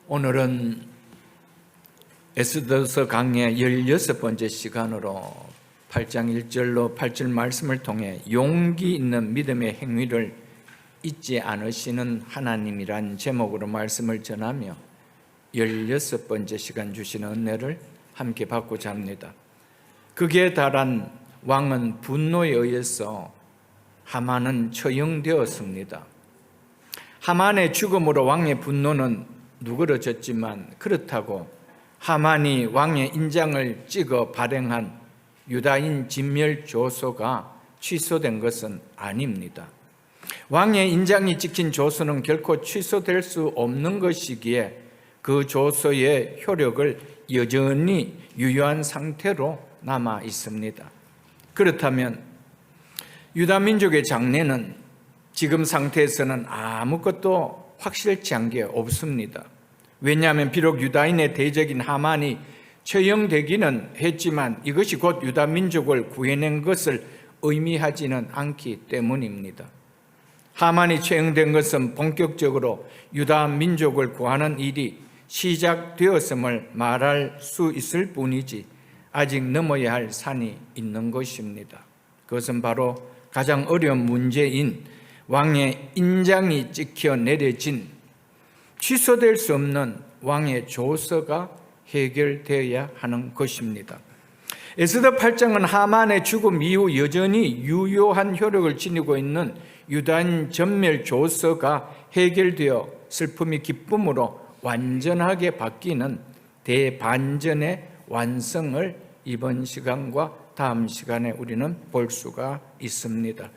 오늘은 에스더서 강의 16번째 시간으로 8장 1절로 8절 말씀을 통해 용기 있는 믿음의 행위를 잊지 않으시는 하나님이란 제목으로 말씀을 전하며 16번째 시간 주시는 은혜를 함께 받고자 합니다. 극에 달한 왕은 분노에 의해서 하만은 처형되었습니다. 하만의 죽음으로 왕의 분노는 누그러졌지만 그렇다고 하만이 왕의 인장을 찍어 발행한 유다인 진멸조서가 취소된 것은 아닙니다. 왕의 인장이 찍힌 조서는 결코 취소될 수 없는 것이기에 그 조서의 효력을 여전히 유효한 상태로 남아 있습니다. 그렇다면 유다 민족의 장래는 지금 상태에서는 아무것도 확실치 않은 게 없습니다. 왜냐하면 비록 유다인의 대적인 하만이 처형되기는 했지만 이것이 곧 유다 민족을 구해낸 것을 의미하지는 않기 때문입니다. 하만이 처형된 것은 본격적으로 유다 민족을 구하는 일이 시작되었음을 말할 수 있을 뿐이지 아직 넘어야 할 산이 있는 것입니다. 그것은 바로 가장 어려운 문제인 왕의 인장이 찍혀 내려진 취소될 수 없는 왕의 조서가 해결되어야 하는 것입니다. 에스더 8장은 하만의 죽음 이후 여전히 유효한 효력을 지니고 있는 유다인 전멸 조서가 해결되어 슬픔이 기쁨으로 완전하게 바뀌는 대반전의 완성을 이번 시간과 다음 시간에 우리는 볼 수가 있습니다.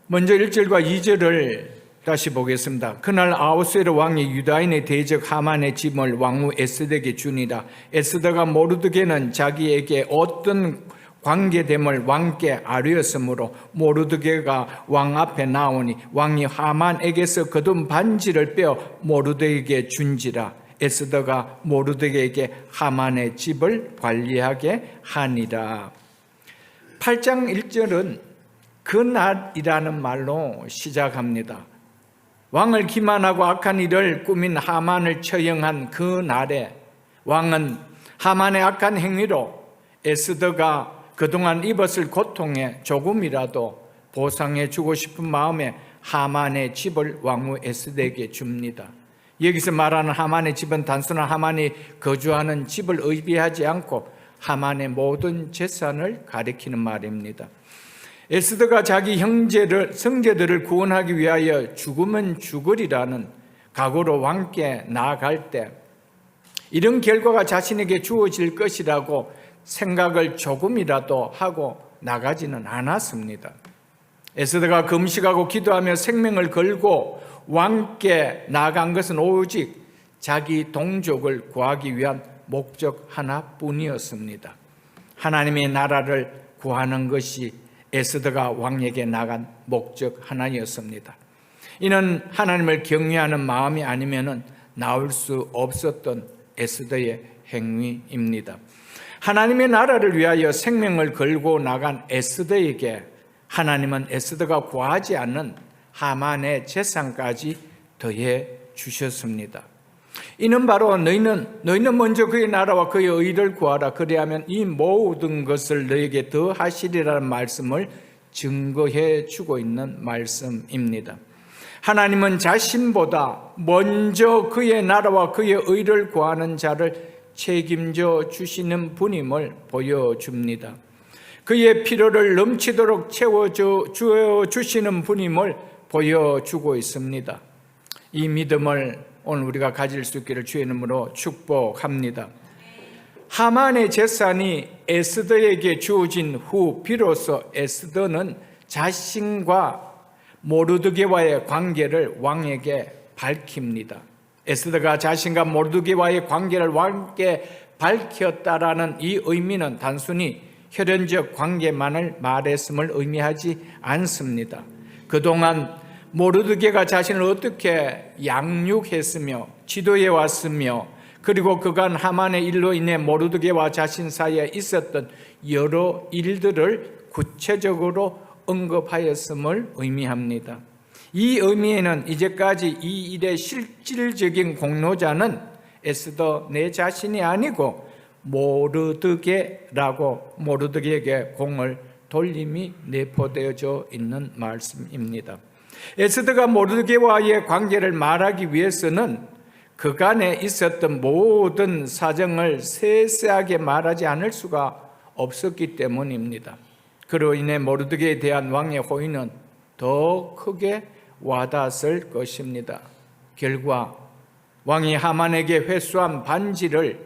먼저 1절과 2절을 다시 보겠습니다. 그날 아하수에로 왕이 유다인의 대적 하만의 짐을 왕후 에스더에게 주니라. 에스더가 모르드게는 자기에게 어떤 관계됨을 왕께 아뢰었으므로 모르드게가 왕 앞에 나오니 왕이 하만에게서 거둔 반지를 빼어 모르드게에게 준지라. 에스더가 모르드게에게 하만의 집을 관리하게 하니라. 8장 1절은 그날이라는 말로 시작합니다. 왕을 기만하고 악한 일을 꾸민 하만을 처형한 그 날에 왕은 하만의 악한 행위로 에스더가 그동안 입었을 고통에 조금이라도 보상해 주고 싶은 마음에 하만의 집을 왕후 에스더에게 줍니다. 여기서 말하는 하만의 집은 단순한 하만이 거주하는 집을 의미하지 않고 하만의 모든 재산을 가리키는 말입니다. 에스더가 자기 성제들을 구원하기 위하여 죽으면 죽으리라는 각오로 왕께 나아갈 때 이런 결과가 자신에게 주어질 것이라고 생각을 조금이라도 하고 나가지는 않았습니다. 에스더가 금식하고 기도하며 생명을 걸고 왕께 나아간 것은 오직 자기 동족을 구하기 위한 목적 하나뿐이었습니다. 하나님의 나라를 구하는 것이 에스더가 왕에게 나간 목적 하나였습니다. 이는 하나님을 경외하는 마음이 아니면 나올 수 없었던 에스더의 행위입니다. 하나님의 나라를 위하여 생명을 걸고 나간 에스더에게 하나님은 에스더가 구하지 않는 하만의 재산까지 더해 주셨습니다. 이는 바로 너희는 먼저 그의 나라와 그의 의를 구하라. 그리하면 이 모든 것을 너에게 더 하시리라는 말씀을 증거해 주고 있는 말씀입니다. 하나님은 자신보다 먼저 그의 나라와 그의 의를 구하는 자를 책임져 주시는 분임을 보여줍니다. 그의 필요를 넘치도록 채워주시는 분임을 보여주고 있습니다. 이 믿음을 오늘 우리가 가질 수 있기를 주의 이름으로 축복합니다. 하만의 재산이 에스더에게 주어진 후 비로소 에스더는 자신과 모르드게와의 관계를 왕에게 밝힙니다. 에스더가 자신과 모르드게와의 관계를 왕께 밝혔다라는 이 의미는 단순히 혈연적 관계만을 말했음을 의미하지 않습니다. 그동안 모르드게가 자신을 어떻게 양육했으며 지도해 왔으며 그리고 그간 하만의 일로 인해 모르드게와 자신 사이에 있었던 여러 일들을 구체적으로 언급하였음을 의미합니다. 이 의미에는 이제까지 이 일의 실질적인 공로자는 에스더 내 자신이 아니고 모르드게에게 공을 돌림이 내포되어져 있는 말씀입니다. 에스더가 모르드게와의 관계를 말하기 위해서는 그간에 있었던 모든 사정을 세세하게 말하지 않을 수가 없었기 때문입니다. 그로 인해 모르드게에 대한 왕의 호의는 더 크게 와닿았을 것입니다. 결과 왕이 하만에게 회수한 반지를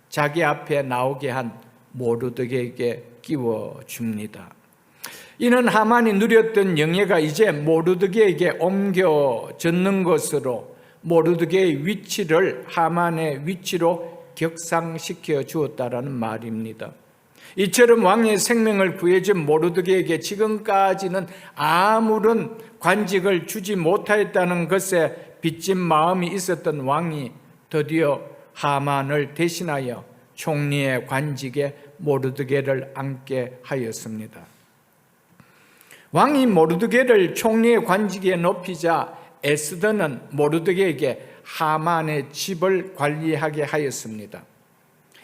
자기 앞에 나오게 한 모르드게에게 끼워줍니다. 이는 하만이 누렸던 영예가 이제 모르드게에게 옮겨졌는 것으로 모르드게의 위치를 하만의 위치로 격상시켜 주었다라는 말입니다. 이처럼 왕의 생명을 구해준 모르드게에게 지금까지는 아무런 관직을 주지 못하였다는 것에 빚진 마음이 있었던 왕이 드디어 하만을 대신하여 총리의 관직에 모르드게를 앉게 하였습니다. 왕이 모르드게를 총리의 관직에 높이자 에스더는 모르드게에게 하만의 집을 관리하게 하였습니다.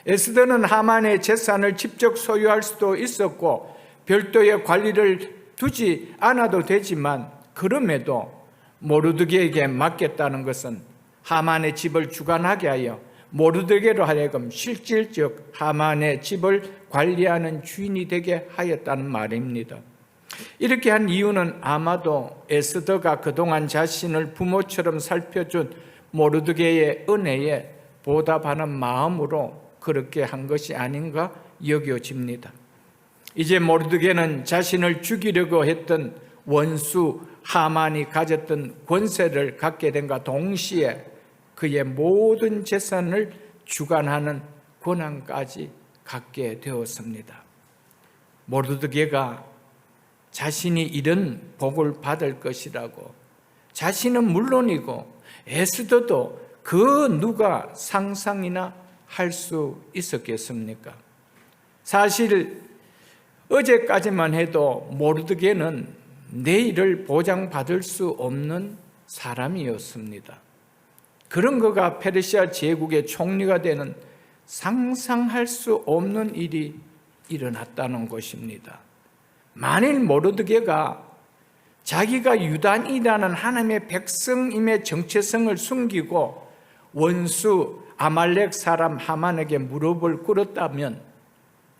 에스더는 하만의 재산을 직접 소유할 수도 있었고 별도의 관리를 두지 않아도 되지만 그럼에도 모르드게에게 맡겼다는 것은 하만의 집을 주관하게 하여 모르드게로 하여금 실질적 하만의 집을 관리하는 주인이 되게 하였다는 말입니다. 이렇게 한 이유는 아마도 에스더가 그동안 자신을 부모처럼 살펴준 모르드게의 은혜에 보답하는 마음으로 그렇게 한 것이 아닌가 여겨집니다. 이제 모르드게는 자신을 죽이려고 했던 원수 하만이 가졌던 권세를 갖게 된과 동시에 그의 모든 재산을 주관하는 권한까지 갖게 되었습니다. 모르드게가 자신이 이런 복을 받을 것이라고 자신은 물론이고 에스더도 그 누가 상상이나 할 수 있었겠습니까? 사실 어제까지만 해도 모르드게는 내일을 보장받을 수 없는 사람이었습니다. 그런 그가 페르시아 제국의 총리가 되는 상상할 수 없는 일이 일어났다는 것입니다. 만일 모르드게가 자기가 유단이라는 하나님의 백성임의 정체성을 숨기고 원수 아말렉 사람 하만에게 무릎을 꿇었다면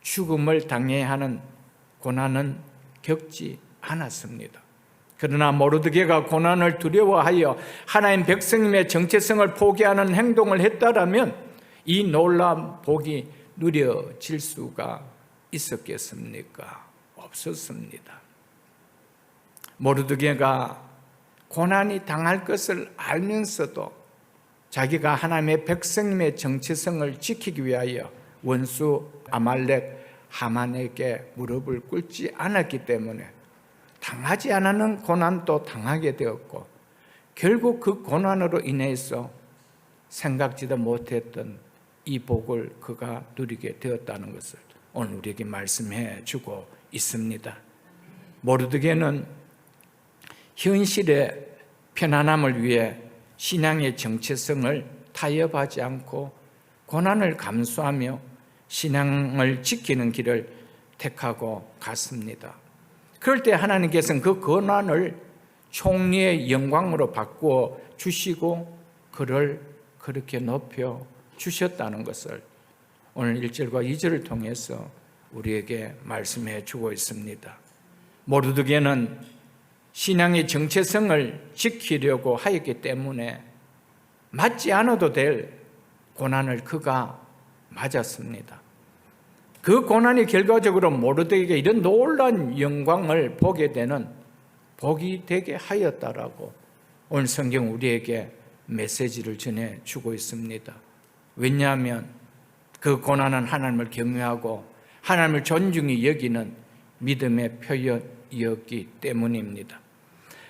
죽음을 당해야 하는 고난은 겪지 않았습니다. 그러나 모르드게가 고난을 두려워하여 하나님 백성임의 정체성을 포기하는 행동을 했다라면 이 놀라운 복이 누려질 수가 있었겠습니까? 없었습니다. 모르드게가 고난이 당할 것을 알면서도 자기가 하나님의 백성임의 정체성을 지키기 위하여 원수 아말렉 하만에게 무릎을 꿇지 않았기 때문에 당하지 않는 고난도 당하게 되었고 결국 그 고난으로 인해서 생각지도 못했던 이 복을 그가 누리게 되었다는 것을 오늘 우리에게 말씀해 주고 있습니다. 모르드게는 현실의 편안함을 위해 신앙의 정체성을 타협하지 않고 고난을 감수하며 신앙을 지키는 길을 택하고 갔습니다. 그럴 때 하나님께서는 그 고난을 총리의 영광으로 바꾸어 주시고 그를 그렇게 높여 주셨다는 것을 오늘 1절과 2절을 통해서 우리에게 말씀해 주고 있습니다. 모르드게는 신앙의 정체성을 지키려고 하였기 때문에 맞지 않아도 될 고난을 그가 맞았습니다. 그 고난이 결과적으로 모르드게에게 이런 놀라운 영광을 보게 되는 복이 되게 하였다라고 오늘 성경 우리에게 메시지를 전해주고 있습니다. 왜냐하면 그 고난은 하나님을 경외하고 하나님을 존중히 여기는 믿음의 표현이었기 때문입니다.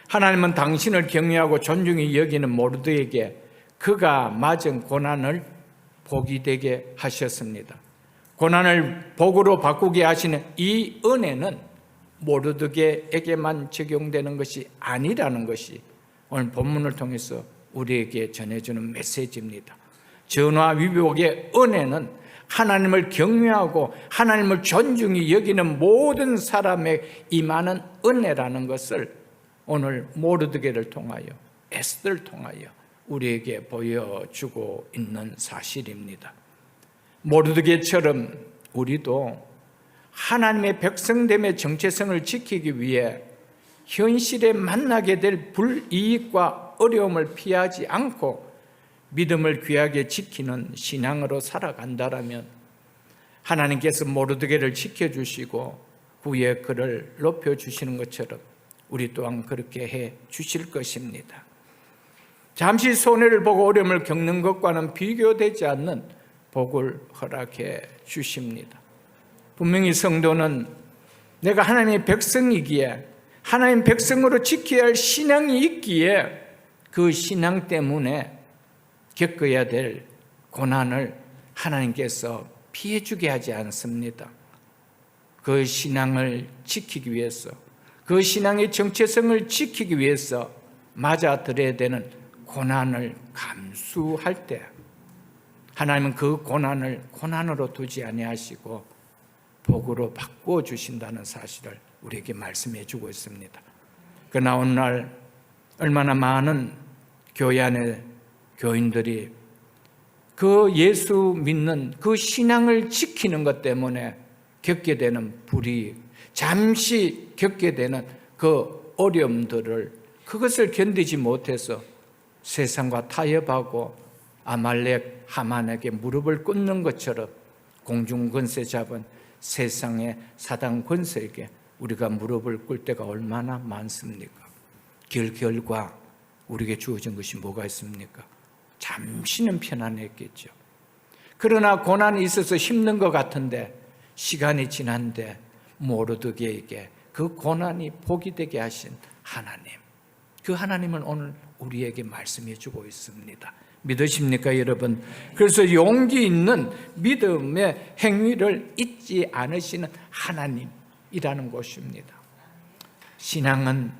하나님은 당신을 경외하고 존중히 여기는 모르드게에게 그가 맞은 고난을 복이 되게 하셨습니다. 고난을 복으로 바꾸게 하시는 이 은혜는 모르드게에게만 적용되는 것이 아니라는 것이 오늘 본문을 통해서 우리에게 전해주는 메시지입니다. 전화위복의 은혜는 하나님을 경외하고 하나님을 존중히 여기는 모든 사람에 임하는 은혜라는 것을 오늘 모르드게를 통하여, 에스더를 통하여 우리에게 보여주고 있는 사실입니다. 모르드게처럼 우리도 하나님의 백성됨의 정체성을 지키기 위해 현실에 만나게 될 불이익과 어려움을 피하지 않고 믿음을 귀하게 지키는 신앙으로 살아간다라면 하나님께서 모르드게를 지켜주시고 후에 그를 높여주시는 것처럼 우리 또한 그렇게 해 주실 것입니다. 잠시 손해를 보고 어려움을 겪는 것과는 비교되지 않는 복을 허락해 주십니다. 분명히 성도는 내가 하나님의 백성이기에 하나님 백성으로 지켜야 할 신앙이 있기에 그 신앙 때문에 겪어야 될 고난을 하나님께서 피해주게 하지 않습니다. 그 신앙을 지키기 위해서, 그 신앙의 정체성을 지키기 위해서 맞아들여야 되는 고난을 감수할 때 하나님은 그 고난을 고난으로 두지 아니하시고 복으로 바꾸어 주신다는 사실을 우리에게 말씀해 주고 있습니다. 그러나 오늘날 얼마나 많은 교회 안에 교인들이 그 예수 믿는 그 신앙을 지키는 것 때문에 겪게 되는 불이익, 잠시 겪게 되는 그 어려움들을, 그것을 견디지 못해서 세상과 타협하고 아말렉 하만에게 무릎을 꿇는 것처럼 공중 권세 잡은 세상의 사단 권세에게 우리가 무릎을 꿇을 때가 얼마나 많습니까? 결과 우리에게 주어진 것이 뭐가 있습니까? 잠시는 편안했겠죠. 그러나 고난이 있어서 힘든 것 같은데 시간이 지난데 모르드게에게 그 고난이 복이 되게 하신 하나님, 그 하나님은 오늘 우리에게 말씀해 주고 있습니다. 믿으십니까 여러분? 그래서 용기 있는 믿음의 행위를 잊지 않으시는 하나님이라는 것입니다. 신앙은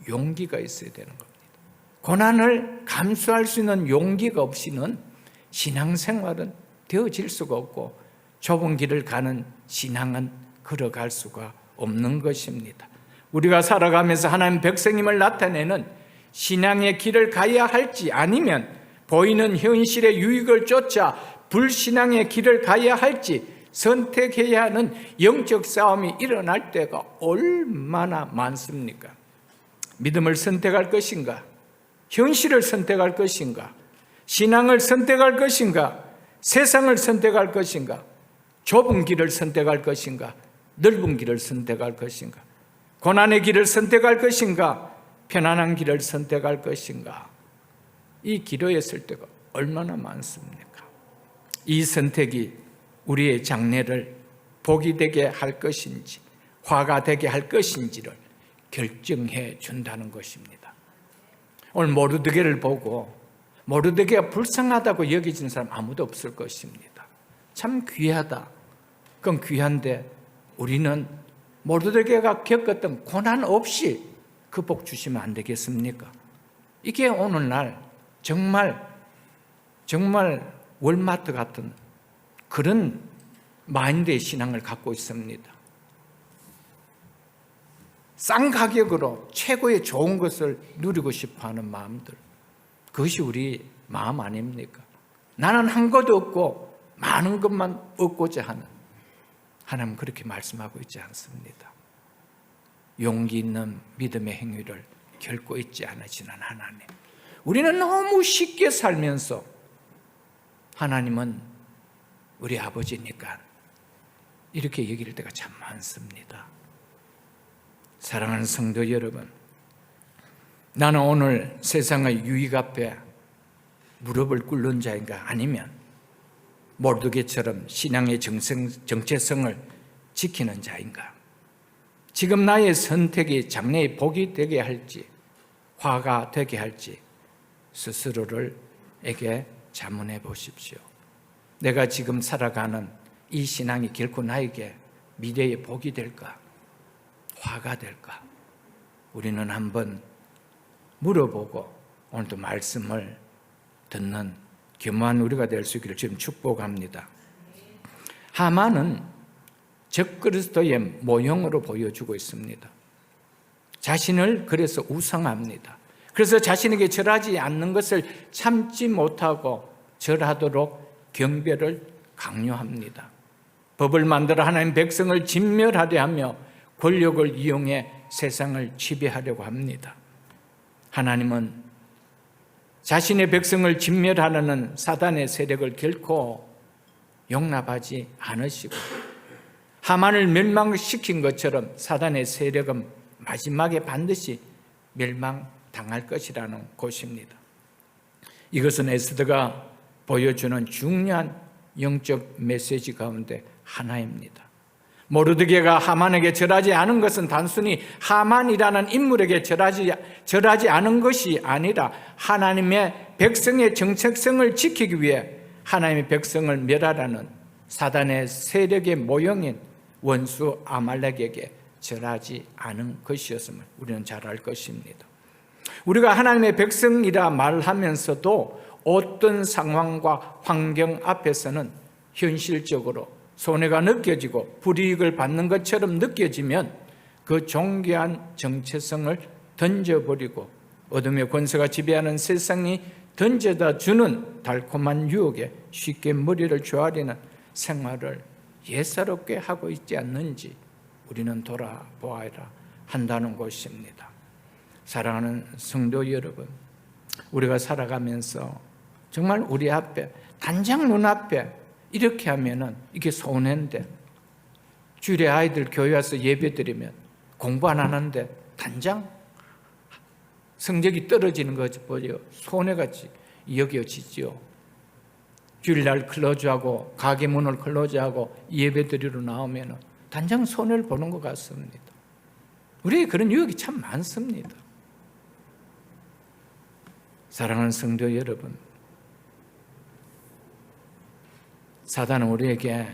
용기가 있어야 되는 겁니다. 고난을 감수할 수 있는 용기가 없이는 신앙생활은 되어질 수가 없고 좁은 길을 가는 신앙은 걸어갈 수가 없는 것입니다. 우리가 살아가면서 하나님 백성임을 나타내는 신앙의 길을 가야 할지 아니면 보이는 현실의 유익을 쫓아 불신앙의 길을 가야 할지 선택해야 하는 영적 싸움이 일어날 때가 얼마나 많습니까? 믿음을 선택할 것인가? 현실을 선택할 것인가? 신앙을 선택할 것인가? 세상을 선택할 것인가? 좁은 길을 선택할 것인가? 넓은 길을 선택할 것인가? 고난의 길을 선택할 것인가? 편안한 길을 선택할 것인가? 이 기로에 설 때가 얼마나 많습니까? 이 선택이 우리의 장래를 복이 되게 할 것인지 화가 되게 할 것인지를 결정해 준다는 것입니다. 오늘 모르드게를 보고 모르드게가 불쌍하다고 여겨진 사람 아무도 없을 것입니다. 참 귀하다. 그건 귀한데 우리는 모르드게가 겪었던 고난 없이 그 복 주시면 안 되겠습니까? 이게 오늘날 정말 월마트 같은 그런 마인드의 신앙을 갖고 있습니다. 싼 가격으로 최고의 좋은 것을 누리고 싶어하는 마음들, 그것이 우리 마음 아닙니까? 나는 한 것도 없고 많은 것만 얻고자 하는 하나님은 그렇게 말씀하고 있지 않습니다. 용기 있는 믿음의 행위를 결코 잊지 않으시는 하나님, 우리는 너무 쉽게 살면서 하나님은 우리 아버지니까 이렇게 얘기할 때가 참 많습니다. 사랑하는 성도 여러분, 나는 오늘 세상의 유익 앞에 무릎을 꿇는 자인가? 아니면 모르드게처럼 신앙의 정체성을 지키는 자인가? 지금 나의 선택이 장래의 복이 되게 할지 화가 되게 할지 스스로에게 자문해 보십시오. 내가 지금 살아가는 이 신앙이 결코 나에게 미래의 복이 될까? 화가 될까? 우리는 한번 물어보고 오늘도 말씀을 듣는 겸허한 우리가 될 수 있기를 지금 축복합니다. 하만은 적그리스도의 모형으로 보여주고 있습니다. 자신을 그래서 우상합니다. 그래서 자신에게 절하지 않는 것을 참지 못하고 절하도록 경배를 강요합니다. 법을 만들어 하나님 백성을 진멸하려 하며 권력을 이용해 세상을 지배하려고 합니다. 하나님은 자신의 백성을 진멸하려는 사단의 세력을 결코 용납하지 않으시고 하만을 멸망시킨 것처럼 사단의 세력은 마지막에 반드시 멸망당할 것이라는 것입니다. 이것은 에스더가 보여주는 중요한 영적 메시지 가운데 하나입니다. 모르드게가 하만에게 절하지 않은 것은 단순히 하만이라는 인물에게 절하지 않은 것이 아니라 하나님의 백성의 정체성을 지키기 위해 하나님의 백성을 멸하라는 사단의 세력의 모형인 원수 아말렉에게 절하지 않은 것이었음을 우리는 잘 알 것입니다. 우리가 하나님의 백성이라 말하면서도 어떤 상황과 환경 앞에서는 현실적으로 손해가 느껴지고 불이익을 받는 것처럼 느껴지면 그 존귀한 정체성을 던져버리고 어둠의 권세가 지배하는 세상이 던져다 주는 달콤한 유혹에 쉽게 머리를 조아리는 생활을 예사롭게 하고 있지 않는지 우리는 돌아보아야 한다는 것입니다. 사랑하는 성도 여러분, 우리가 살아가면서 정말 우리 앞에 단장 눈앞에 이렇게 하면은 이게 손해인데, 주일에 아이들 교회 와서 예배 드리면 공부 안 하는데 단장 성적이 떨어지는 것이 보여 손해같이 여겨지죠. 주일날 클로즈하고 가게 문을 클로즈하고 예배 드리러 나오면 단장 손해를 보는 것 같습니다. 우리에게 그런 유혹이 참 많습니다. 사랑하는 성도 여러분, 사단은 우리에게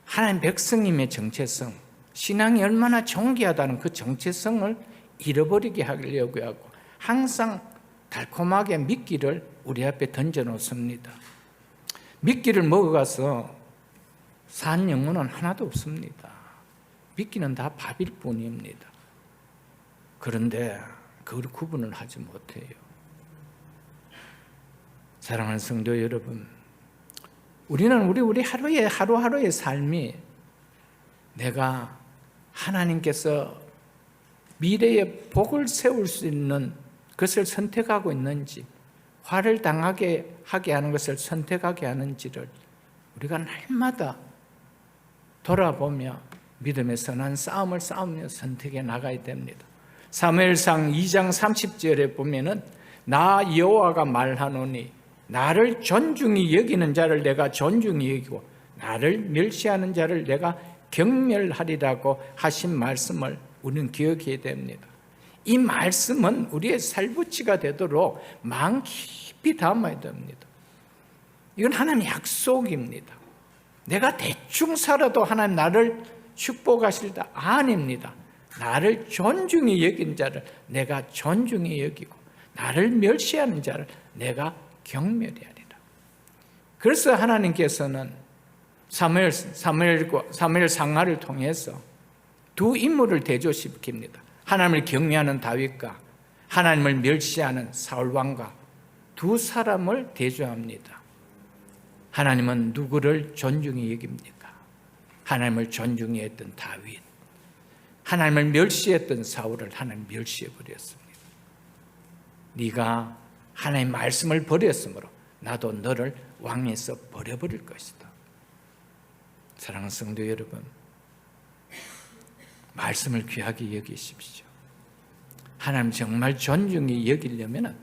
하나님 백성님의 정체성, 신앙이 얼마나 존귀하다는 그 정체성을 잃어버리게 하려고 하고 항상 달콤하게 미끼를 우리 앞에 던져놓습니다. 미끼를 먹어가서 산 영혼은 하나도 없습니다. 미끼는 다 밥일 뿐입니다. 그런데 그걸 구분을 하지 못해요. 사랑하는 성도 여러분, 우리는 우리 하루하루의 삶이 내가 하나님께서 미래에 복을 세울 수 있는 것을 선택하고 있는지, 화를 당하게 하게 하는 것을 선택하게 하는지를 우리가 날마다 돌아보며 믿음의 선한 싸움을 싸우며 선택해 나가야 됩니다. 사무엘상 2장 30절에 보면은 나 여호와가 말하노니 나를 존중히 여기는 자를 내가 존중히 여기고 나를 멸시하는 자를 내가 경멸하리라고 하신 말씀을 우리는 기억해야 됩니다. 이 말씀은 우리의 살붙이가 되도록 마음 깊이 담아야 됩니다. 이건 하나님의 약속입니다. 내가 대충 살아도 하나님 나를 축복하실다 아닙니다. 나를 존중히 여긴 자를 내가 존중히 여기고 나를 멸시하는 자를 내가 경멸히 하리라. 그래서 하나님께서는 사무엘 상하를 통해서 두 인물을 대조시킵니다. 하나님을 경외하는 다윗과 하나님을 멸시하는 사울 왕과 두 사람을 대조합니다. 하나님은 누구를 존중히 여깁니까? 하나님을 존중히 했던 다윗, 하나님을 멸시했던 사울을 하나님 멸시해버렸습니다. 네가 하나님의 말씀을 버렸으므로 나도 너를 왕에서 버려버릴 것이다. 사랑하는 성도 여러분, 말씀을 귀하게 여기십시오. 하나님 정말 존중히 여기려면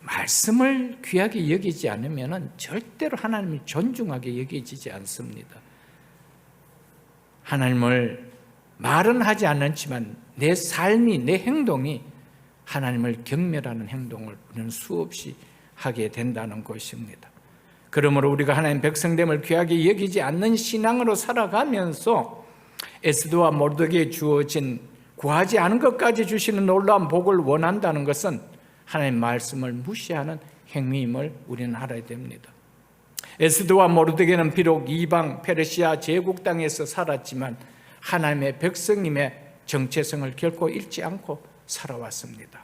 말씀을 귀하게 여기지 않으면 절대로 하나님이 존중하게 여기지지 않습니다. 하나님을 말은 하지 않지만 내 삶이, 내 행동이 하나님을 경멸하는 행동을 우리는 수없이 하게 된다는 것입니다. 그러므로 우리가 하나님 백성됨을 귀하게 여기지 않는 신앙으로 살아가면서 에스더와 모르드게에 주어진 구하지 않은 것까지 주시는 놀라운 복을 원한다는 것은 하나님의 말씀을 무시하는 행위임을 우리는 알아야 됩니다. 에스더와 모르드게는 비록 이방 페르시아 제국 땅에서 살았지만 하나님의 백성임의 정체성을 결코 잃지 않고 살아왔습니다.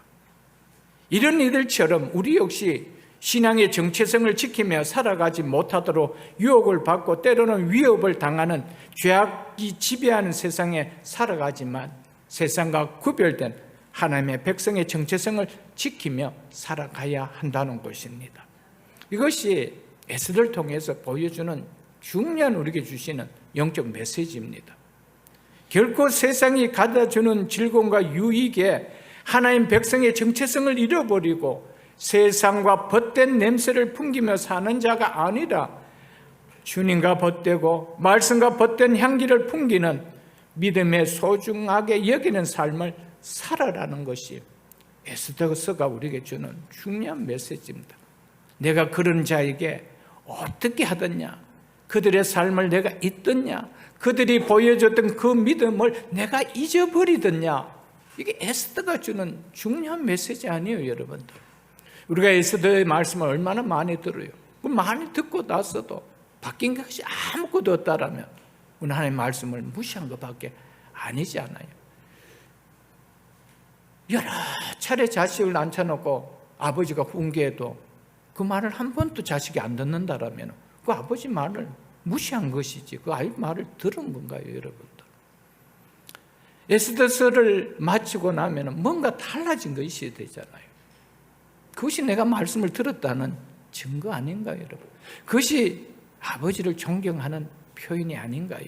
이런 이들처럼 우리 역시 신앙의 정체성을 지키며 살아가지 못하도록 유혹을 받고 때로는 위협을 당하는 죄악이 지배하는 세상에 살아가지만 세상과 구별된 하나님의 백성의 정체성을 지키며 살아가야 한다는 것입니다. 이것이 에스더를 통해서 보여주는 중요한 우리에게 주시는 영적 메시지입니다. 결코 세상이 가져주는 즐거움과 유익에 하나님 백성의 정체성을 잃어버리고 세상과 벗된 냄새를 풍기며 사는 자가 아니라 주님과 벗되고 말씀과 벗된 향기를 풍기는 믿음에 소중하게 여기는 삶을 살아라는 것이 에스더서가 우리에게 주는 중요한 메시지입니다. 내가 그런 자에게 어떻게 하더냐, 그들의 삶을 내가 잊더냐, 그들이 보여줬던 그 믿음을 내가 잊어버리더냐, 이게 에스더가 주는 중요한 메시지 아니에요, 여러분들. 우리가 에스더의 말씀을 얼마나 많이 들어요. 많이 듣고 나서도 바뀐 것이 아무것도 없다라면 우리 하나님의 말씀을 무시한 것밖에 아니지 않아요. 여러 차례 자식을 앉혀놓고 아버지가 훈계해도 그 말을 한 번도 자식이 안 듣는다라면 그 아버지 말을 무시한 것이지 그 아이 말을 들은 건가요, 여러분들? 에스더서를 마치고 나면 뭔가 달라진 것이 있어야 되잖아요. 그것이 내가 말씀을 들었다는 증거 아닌가요, 여러분? 그것이 아버지를 존경하는 표현이 아닌가요?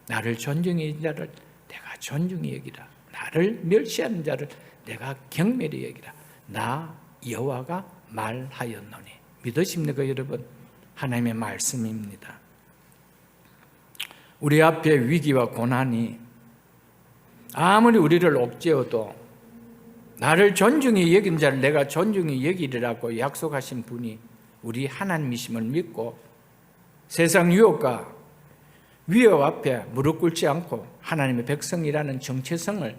나를 존중히 여기는 자를 내가 존중히 여기라. 나를 멸시하는 자를 내가 경멸히 여기라. 나 여호와가 말하였노니. 믿으십니까, 여러분? 하나님의 말씀입니다. 우리 앞에 위기와 고난이 아무리 우리를 옥죄어도 나를 존중히 여긴 자를 내가 존중히 여기리라고 약속하신 분이 우리 하나님이심을 믿고 세상 유혹과 위협 앞에 무릎 꿇지 않고 하나님의 백성이라는 정체성을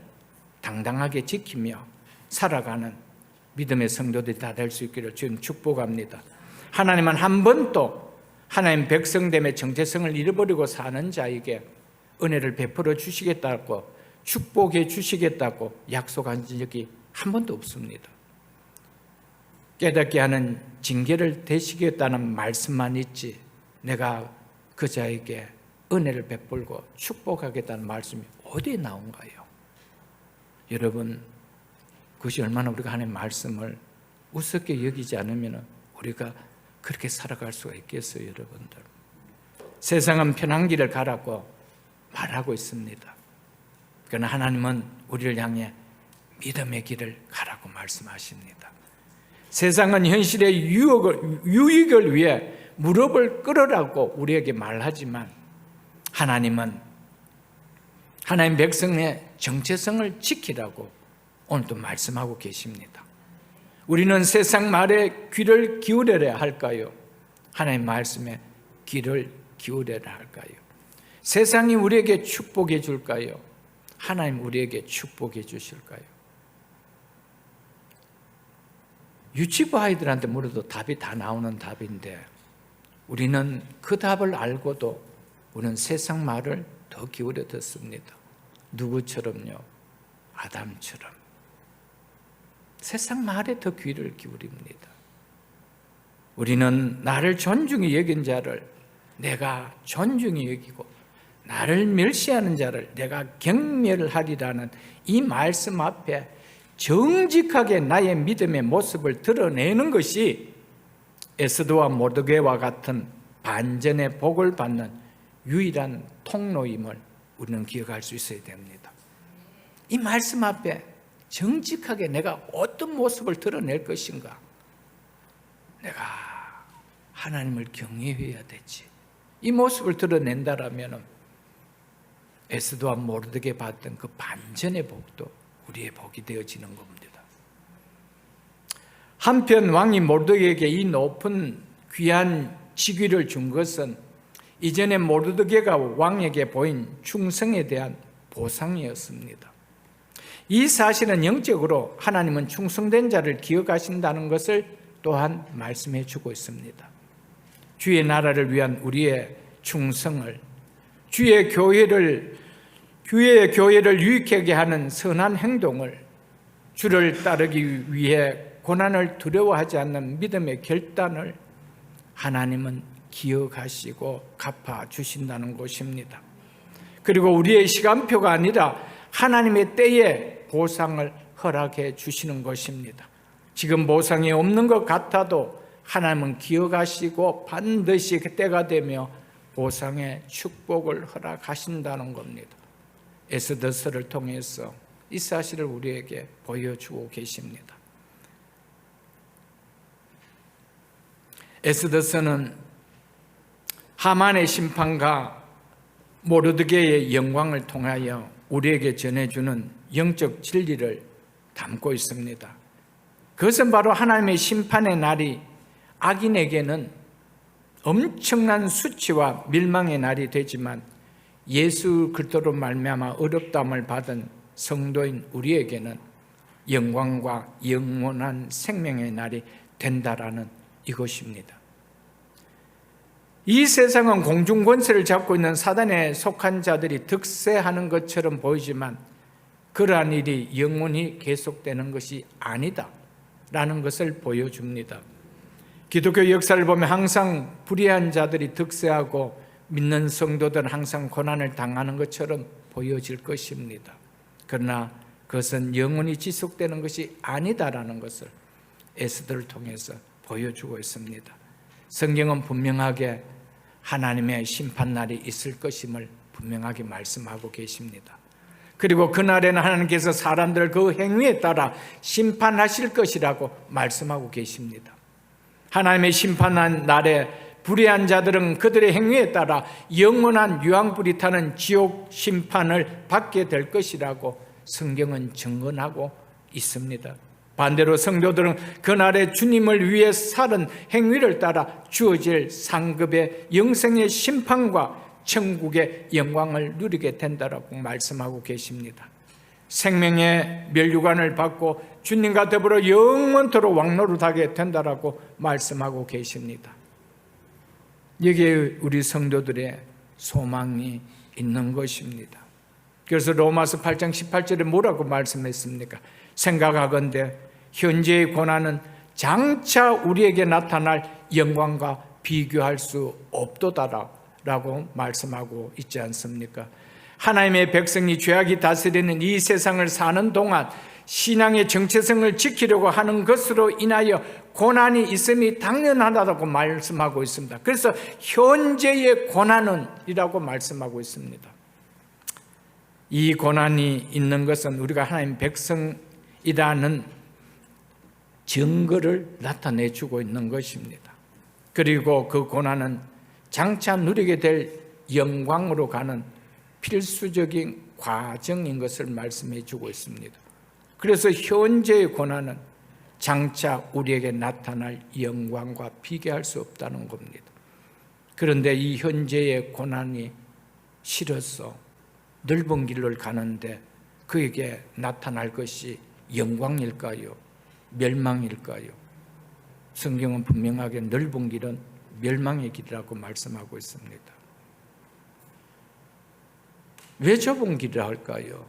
당당하게 지키며 살아가는 믿음의 성도들이 다 될 수 있기를 주님 축복합니다. 하나님은 한 번도 하나님 백성됨의 정체성을 잃어버리고 사는 자에게 은혜를 베풀어 주시겠다고 축복해 주시겠다고 약속한 적이 한 번도 없습니다. 깨닫게 하는 징계를 대시겠다는 말씀만 있지 내가 그 자에게 은혜를 베풀고 축복하겠다는 말씀이 어디에 나온가요? 여러분, 그것이 얼마나 우리가 하나님의 말씀을 우습게 여기지 않으면 우리가 그렇게 살아갈 수가 있겠어요, 여러분들? 세상은 편한 길을 가라고 말하고 있습니다. 그러나 하나님은 우리를 향해 믿음의 길을 가라고 말씀하십니다. 세상은 현실의 유익을 위해 무릎을 꿇으라고 우리에게 말하지만 하나님은 하나님 백성의 정체성을 지키라고 오늘도 말씀하고 계십니다. 우리는 세상 말에 귀를 기울여야 할까요? 하나님 말씀에 귀를 기울여야 할까요? 세상이 우리에게 축복해 줄까요? 하나님 우리에게 축복해 주실까요? 유치부 아이들한테 물어도 답이 다 나오는 답인데 우리는 그 답을 알고도 우리는 세상 말을 더 기울여 듣습니다. 누구처럼요? 아담처럼. 세상 말에 더 귀를 기울입니다. 우리는 나를 존중히 여긴 자를 내가 존중히 여기고 나를 멸시하는 자를 내가 경멸하리라는 이 말씀 앞에 정직하게 나의 믿음의 모습을 드러내는 것이 에스더와 모르드게와 같은 반전의 복을 받는 유일한 통로임을 우리는 기억할 수 있어야 됩니다. 이 말씀 앞에 정직하게 내가 어떤 모습을 드러낼 것인가? 내가 하나님을 경외해야 되지. 이 모습을 드러낸다라면 에스더와 모르드게 받던 그 반전의 복도 우리의 복이 되어지는 겁니다. 한편 왕이 모르드게에게 이 높은 귀한 직위를 준 것은 이전에 모르드게가 왕에게 보인 충성에 대한 보상이었습니다. 이 사실은 영적으로 하나님은 충성된 자를 기억하신다는 것을 또한 말씀해 주고 있습니다. 주의 나라를 위한 우리의 충성을, 주의 교회를 유익하게 하는 선한 행동을, 주를 따르기 위해 고난을 두려워하지 않는 믿음의 결단을 하나님은 기억하시고 갚아주신다는 것입니다. 그리고 우리의 시간표가 아니라 하나님의 때에 보상을 허락해 주시는 것입니다. 지금 보상이 없는 것 같아도 하나님은 기억하시고 반드시 그때가 되며 보상의 축복을 허락하신다는 겁니다. 에스더서를 통해서 이 사실을 우리에게 보여주고 계십니다. 에스더서는 하만의 심판과 모르드게의 영광을 통하여 우리에게 전해주는 영적 진리를 담고 있습니다. 그것은 바로 하나님의 심판의 날이 악인에게는 엄청난 수치와 멸망의 날이 되지만 예수 그리스도로 말미암아 어렵다함을 받은 성도인 우리에게는 영광과 영원한 생명의 날이 된다라는 이것입니다. 이 세상은 공중권세를 잡고 있는 사단에 속한 자들이 득세하는 것처럼 보이지만 그러한 일이 영원히 계속되는 것이 아니다 라는 것을 보여줍니다. 기독교 역사를 보면 항상 불의한 자들이 득세하고 믿는 성도들은 항상 고난을 당하는 것처럼 보여질 것입니다. 그러나 그것은 영원히 지속되는 것이 아니다라는 것을 에스더를 통해서 보여주고 있습니다. 성경은 분명하게 하나님의 심판날이 있을 것임을 분명하게 말씀하고 계십니다. 그리고 그날에는 하나님께서 사람들을 그 행위에 따라 심판하실 것이라고 말씀하고 계십니다. 하나님의 심판한 날에 불의한 자들은 그들의 행위에 따라 영원한 유황불이 타는 지옥 심판을 받게 될 것이라고 성경은 증언하고 있습니다. 반대로 성도들은 그날에 주님을 위해 살은 행위를 따라 주어질 상급의 영생의 심판과 천국의 영광을 누리게 된다라고 말씀하고 계십니다. 생명의 멸류관을 받고 주님과 더불어 영원토록 왕노릇하게 된다라고 말씀하고 계십니다. 여기에 우리 성도들의 소망이 있는 것입니다. 그래서 로마서 8장 18절에 뭐라고 말씀했습니까? 생각하건대 현재의 고난은 장차 우리에게 나타날 영광과 비교할 수 없도다라고 말씀하고 있지 않습니까? 하나님의 백성이 죄악이 다스리는 이 세상을 사는 동안 신앙의 정체성을 지키려고 하는 것으로 인하여 고난이 있음이 당연하다고 말씀하고 있습니다. 그래서 현재의 고난은 이라고 말씀하고 있습니다. 이 고난이 있는 것은 우리가 하나님 백성이라는 증거를 나타내주고 있는 것입니다. 그리고 그 고난은 장차 누리게 될 영광으로 가는 필수적인 과정인 것을 말씀해 주고 있습니다. 그래서 현재의 고난은 장차 우리에게 나타날 영광과 비교할 수 없다는 겁니다. 그런데 이 현재의 고난이 싫어서 넓은 길을 가는데 그에게 나타날 것이 영광일까요? 멸망일까요? 성경은 분명하게 넓은 길은 멸망의 길이라고 말씀하고 있습니다. 왜 좁은 길을 할까요?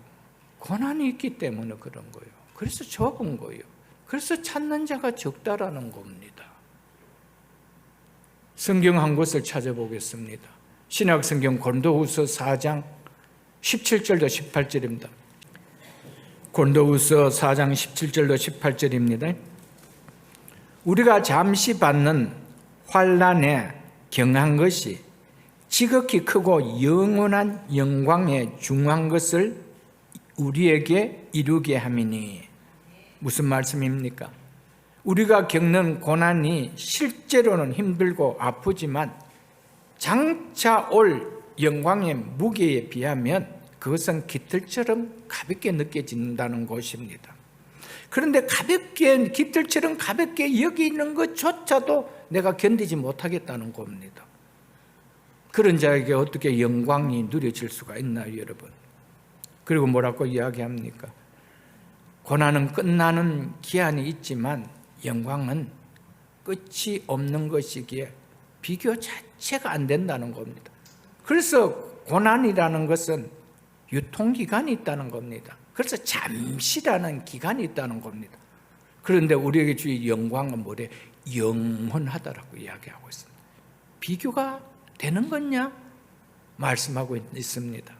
고난이 있기 때문에 그런 거예요. 그래서 좁은 거예요. 그래서 찾는 자가 적다라는 겁니다. 성경 한 곳을 찾아보겠습니다. 신약성경 고린도후서 4장 17절도 18절입니다. 고린도후서 4장 17절도 18절입니다. 우리가 잠시 받는 환난에 경한 것이 지극히 크고 영원한 영광에 중한 것을 우리에게 이루게 함이니. 무슨 말씀입니까? 우리가 겪는 고난이 실제로는 힘들고 아프지만 장차 올 영광의 무게에 비하면 그것은 깃털처럼 가볍게 느껴진다는 것입니다. 그런데 깃털처럼 가볍게 여기 있는 것조차도 내가 견디지 못하겠다는 겁니다. 그런 자에게 어떻게 영광이 누려질 수가 있나요, 여러분? 그리고 뭐라고 이야기합니까? 고난은 끝나는 기한이 있지만 영광은 끝이 없는 것이기에 비교 자체가 안 된다는 겁니다. 그래서 고난이라는 것은 유통기간이 있다는 겁니다. 그래서 잠시라는 기간이 있다는 겁니다. 그런데 우리에게 주의 영광은 뭐래? 영원하다라고 이야기하고 있습니다. 비교가 되는 거냐? 말씀하고 있습니다.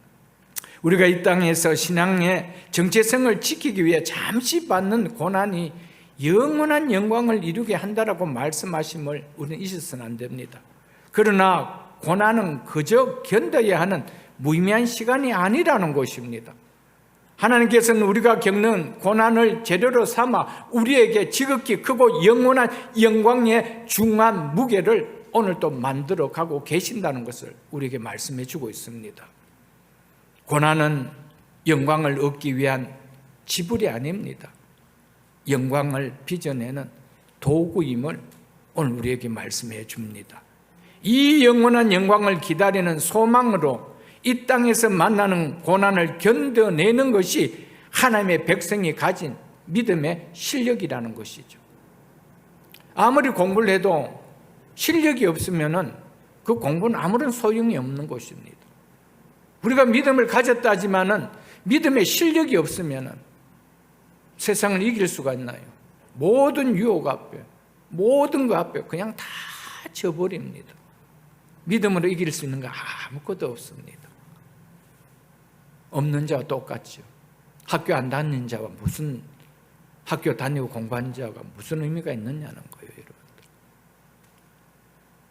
우리가 이 땅에서 신앙의 정체성을 지키기 위해 잠시 받는 고난이 영원한 영광을 이루게 한다라고 말씀하심을 우리는 잊어서는 안 됩니다. 그러나 고난은 그저 견뎌야 하는 무의미한 시간이 아니라는 것입니다. 하나님께서는 우리가 겪는 고난을 재료로 삼아 우리에게 지극히 크고 영원한 영광의 중한 무게를 오늘 또 만들어 가고 계신다는 것을 우리에게 말씀해 주고 있습니다. 고난은 영광을 얻기 위한 지불이 아닙니다. 영광을 빚어내는 도구임을 오늘 우리에게 말씀해 줍니다. 이 영원한 영광을 기다리는 소망으로 이 땅에서 만나는 고난을 견뎌내는 것이 하나님의 백성이 가진 믿음의 실력이라는 것이죠. 아무리 공부를 해도 실력이 없으면 그 공부는 아무런 소용이 없는 것입니다. 우리가 믿음을 가졌다 하지만은 믿음의 실력이 없으면 세상을 이길 수가 있나요? 모든 유혹 앞에, 모든 것 앞에 그냥 다 져버립니다. 믿음으로 이길 수 있는 거 아무것도 없습니다. 없는 자와 똑같죠. 학교 안 다니는 자와 무슨, 학교 다니고 공부하는 자가 무슨 의미가 있느냐는 거예요, 여러분들.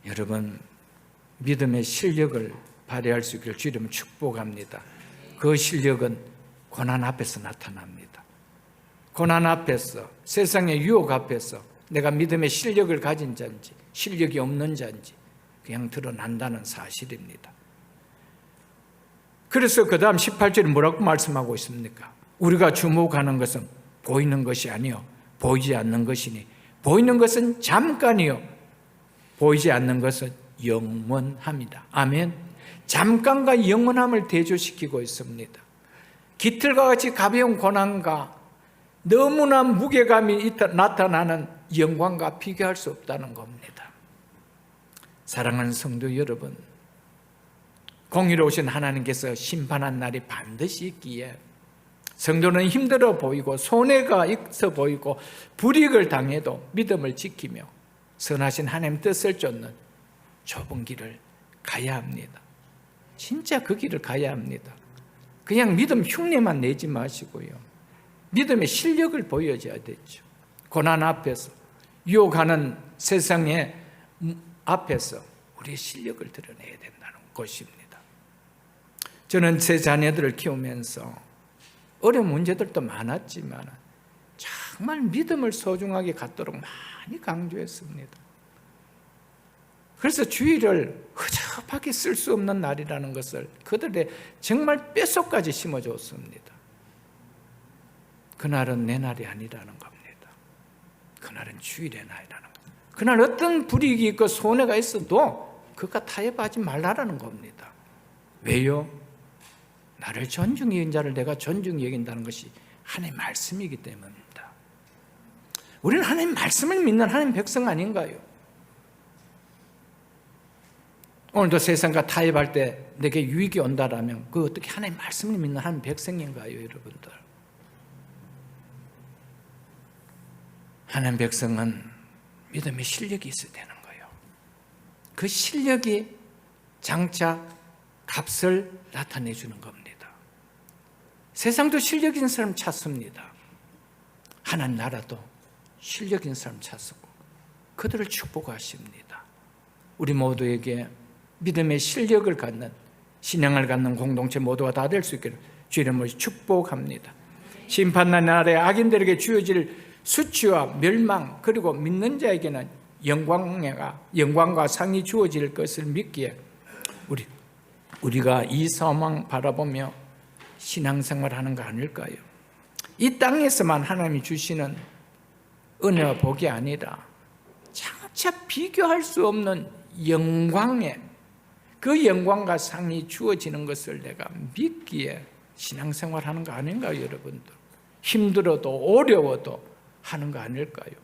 여러분, 믿음의 실력을 발휘할 수 있기를 주 이름으로 축복합니다. 그 실력은 고난 앞에서 나타납니다. 고난 앞에서, 세상의 유혹 앞에서 내가 믿음의 실력을 가진 자인지 실력이 없는 자인지 그냥 드러난다는 사실입니다. 그래서 그 다음 18절에 뭐라고 말씀하고 있습니까? 우리가 주목하는 것은 보이는 것이 아니요 보이지 않는 것이니 보이는 것은 잠깐이요 보이지 않는 것은 영원합니다. 아멘. 잠깐과 영원함을 대조시키고 있습니다. 깃털과 같이 가벼운 고난과 너무나 무게감이 나타나는 영광과 비교할 수 없다는 겁니다. 사랑하는 성도 여러분, 공의로우신 하나님께서 심판한 날이 반드시 있기에 성도는 힘들어 보이고 손해가 있어 보이고 불이익을 당해도 믿음을 지키며 선하신 하나님 뜻을 쫓는 좁은 길을 가야 합니다. 진짜 그 길을 가야 합니다. 그냥 믿음 흉내만 내지 마시고요. 믿음의 실력을 보여줘야 되죠. 고난 앞에서, 유혹하는 세상의 앞에서 우리의 실력을 드러내야 된다는 것입니다. 저는 제 자녀들을 키우면서 어려운 문제들도 많았지만 정말 믿음을 소중하게 갖도록 많이 강조했습니다. 그래서 주일을 허접하게 쓸 수 없는 날이라는 것을 그들의 정말 뼛속까지 심어줬습니다. 그날은 내 날이 아니라는 겁니다. 그날은 주일의 날이라는 겁니다. 그날 어떤 불이익이 있고 손해가 있어도 그가 타협하지 말라는 겁니다. 왜요? 나를 존중히 여긴 자를 내가 존중히 여긴다는 것이 하나님의 말씀이기 때문입니다. 우리는 하나님 말씀을 믿는 하나님 백성 아닌가요? 오늘도 세상과 타협할 때 내게 유익이 온다라면 그 어떻게 하나님 말씀을 믿는 하나님 백성인가요, 여러분들? 하나님 백성은 믿음의 실력이 있어야 되는 거예요. 그 실력이 장차 값을 나타내 주는 겁니다. 세상도 실력 있는 사람 찾습니다. 하나님 나라도 실력 있는 사람 찾고 그들을 축복하십니다. 우리 모두에게 믿음의 실력을 갖는, 신앙을 갖는 공동체 모두가 다 될 수 있기를 주 이름으로 축복합니다. 심판날 날에 악인들에게 주어질 수치와 멸망, 그리고 믿는 자에게는 영광과 상이 주어질 것을 믿기에 우리가 이 소망 바라보며 신앙생활하는 거 아닐까요? 이 땅에서만 하나님이 주시는 은혜와 복이 아니라 장차 비교할 수 없는 영광에, 그 영광과 상이 주어지는 것을 내가 믿기에 신앙생활하는 거 아닌가요, 여러분들? 힘들어도 어려워도 하는 거 아닐까요?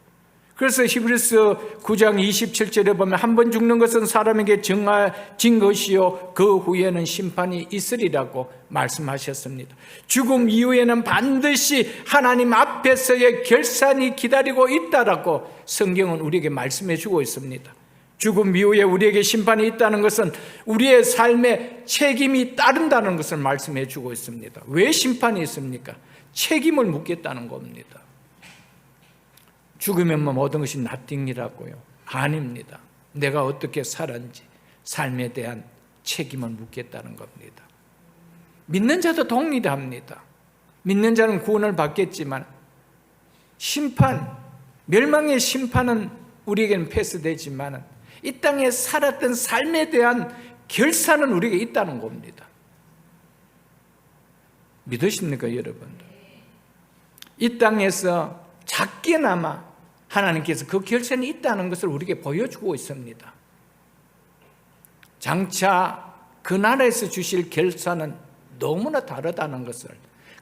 그래서 히브리서 9장 27절에 보면 한 번 죽는 것은 사람에게 정해진 것이요 그 후에는 심판이 있으리라고 말씀하셨습니다. 죽음 이후에는 반드시 하나님 앞에서의 결산이 기다리고 있다라고 성경은 우리에게 말씀해 주고 있습니다. 죽음 이후에 우리에게 심판이 있다는 것은 우리의 삶에 책임이 따른다는 것을 말씀해 주고 있습니다. 왜 심판이 있습니까? 책임을 묻겠다는 겁니다. 죽으면 모든 것이 나띵이라고요? 아닙니다. 내가 어떻게 살았는지 삶에 대한 책임을 묻겠다는 겁니다. 믿는 자도 동일합니다. 믿는 자는 구원을 받겠지만 심판, 멸망의 심판은 우리에게는 패스되지만 이 땅에 살았던 삶에 대한 결산은 우리에게 있다는 겁니다. 믿으십니까, 여러분들? 이 땅에서 작게나마 하나님께서 그 결산이 있다는 것을 우리에게 보여주고 있습니다. 장차 그 나라에서 주실 결산은 너무나 다르다는 것을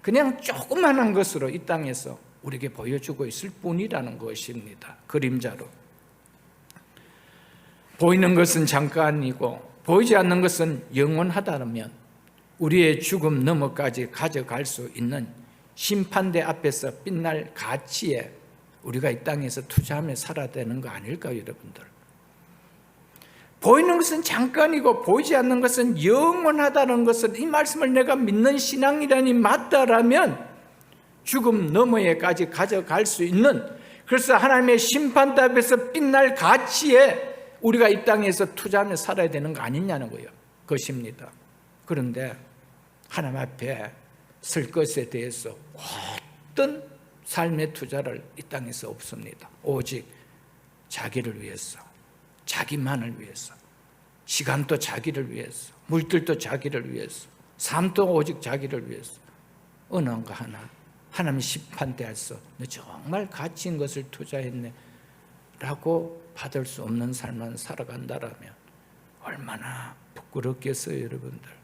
그냥 조그마한 것으로 이 땅에서 우리에게 보여주고 있을 뿐이라는 것입니다. 그림자로. 보이는 것은 잠깐이고 보이지 않는 것은 영원하다면 우리의 죽음 너머까지 가져갈 수 있는 심판대 앞에서 빛날 가치에 우리가 이 땅에서 투자하며 살아야 되는 거 아닐까요, 여러분들? 보이는 것은 잠깐이고 보이지 않는 것은 영원하다는 것은 이 말씀을 내가 믿는 신앙이라니 맞다라면 죽음 너머에까지 가져갈 수 있는, 그래서 하나님의 심판대 앞에서 빛날 가치에 우리가 이 땅에서 투자하며 살아야 되는 거 아니냐는 거예요. 것입니다. 그런데 하나님 앞에 쓸 것에 대해서 어떤 삶의 투자를 이 땅에서 없습니다. 오직 자기를 위해서, 자기만을 위해서, 시간도 자기를 위해서, 물질도 자기를 위해서, 삶도 오직 자기를 위해서. 어느 거 하나 하나님 심판대에서 너 정말 가치 있는 것을 투자했네 라고 받을 수 없는 삶만 살아간다라면 얼마나 부끄럽겠어요, 여러분들.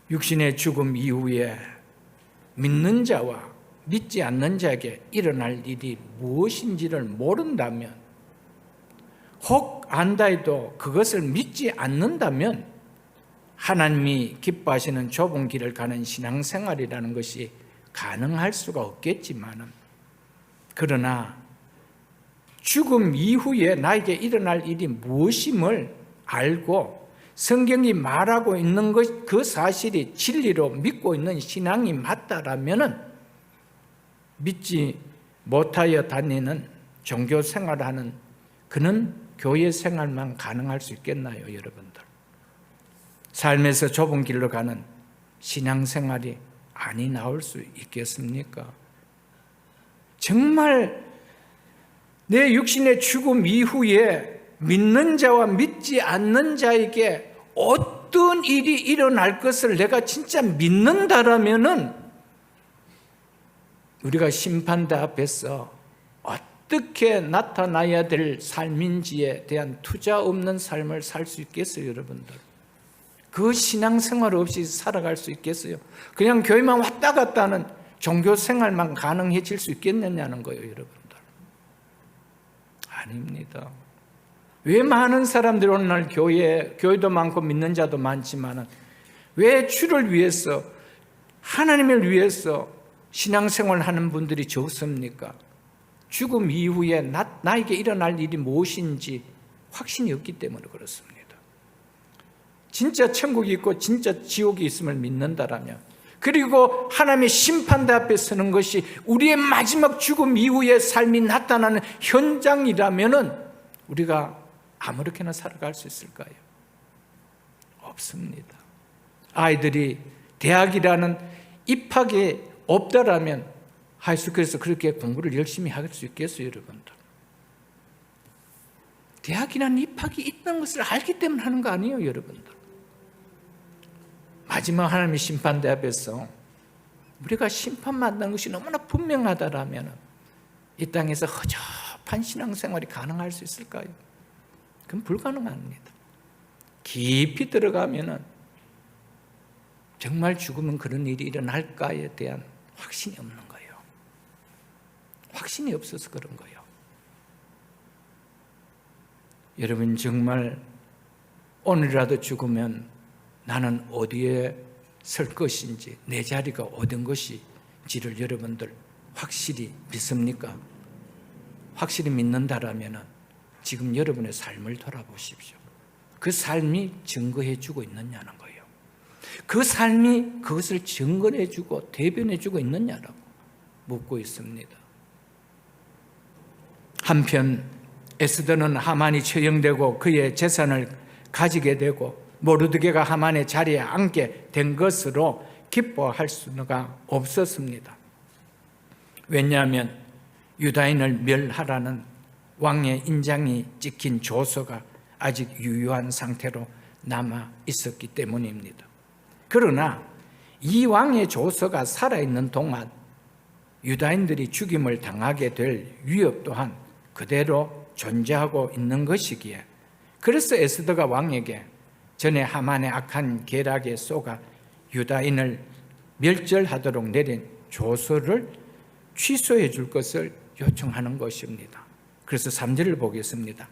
육신의 죽음 이후에 믿는 자와 믿지 않는 자에게 일어날 일이 무엇인지를 모른다면, 혹 안다 해도 그것을 믿지 않는다면 하나님이 기뻐하시는 좁은 길을 가는 신앙생활이라는 것이 가능할 수가 없겠지만, 그러나 죽음 이후에 나에게 일어날 일이 무엇임을 알고 성경이 말하고 있는 것, 그 사실이 진리로 믿고 있는 신앙이 맞다라면 믿지 못하여 다니는 종교 생활하는 그는 교회 생활만 가능할 수 있겠나요, 여러분들? 삶에서 좁은 길로 가는 신앙생활이 아니 나올 수 있겠습니까? 정말 내 육신의 죽음 이후에 믿는 자와 믿지 않는 자에게 어떤 일이 일어날 것을 내가 진짜 믿는다라면은 우리가 심판대 앞에서 어떻게 나타나야 될 삶인지에 대한 투자 없는 삶을 살 수 있겠어요, 여러분들? 그 신앙생활 없이 살아갈 수 있겠어요? 그냥 교회만 왔다 갔다 하는 종교생활만 가능해질 수 있겠느냐는 거예요, 여러분들. 아닙니다. 왜 많은 사람들이 오늘날 교회도 많고 믿는 자도 많지만 왜 주를 위해서, 하나님을 위해서 신앙생활 하는 분들이 적습니까? 죽음 이후에 나에게 일어날 일이 무엇인지 확신이 없기 때문에 그렇습니다. 진짜 천국이 있고 진짜 지옥이 있음을 믿는다라면, 그리고 하나님의 심판대 앞에 서는 것이 우리의 마지막 죽음 이후의 삶이 나타나는 현장이라면은 우리가 아무렇게나 살아갈 수 있을까요? 없습니다. 아이들이 대학이라는 입학이 없다라면 하이스쿨에서 그렇게 공부를 열심히 할 수 있겠어요, 여러분들? 대학이라는 입학이 있는 것을 알기 때문에 하는 거 아니에요, 여러분들? 마지막 하나님의 심판대 앞에서 우리가 심판받는 것이 너무나 분명하다라면 이 땅에서 허접한 신앙생활이 가능할 수 있을까요? 그건 불가능합니다. 깊이 들어가면은 정말 죽으면 그런 일이 일어날까에 대한 확신이 없는 거예요. 확신이 없어서 그런 거예요. 여러분, 정말 오늘이라도 죽으면 나는 어디에 설 것인지, 내 자리가 어떤 것인지를 여러분들 확실히 믿습니까? 확실히 믿는다라면 지금 여러분의 삶을 돌아보십시오. 그 삶이 증거해 주고 있느냐는 거예요. 그 삶이 그것을 증거해 주고 대변해 주고 있느냐라고 묻고 있습니다. 한편 에스더는 하만이 처형되고 그의 재산을 가지게 되고 모르드게가 하만의 자리에 앉게 된 것으로 기뻐할 수가 없었습니다. 왜냐하면 유다인을 멸하라는 왕의 인장이 찍힌 조서가 아직 유효한 상태로 남아 있었기 때문입니다. 그러나 이 왕의 조서가 살아있는 동안 유다인들이 죽임을 당하게 될 위협 또한 그대로 존재하고 있는 것이기에, 그래서 에스더가 왕에게 전에 하만의 악한 계략에 속아 유다인을 멸절하도록 내린 조서를 취소해 줄 것을 요청하는 것입니다. 그래서 3절을 보겠습니다.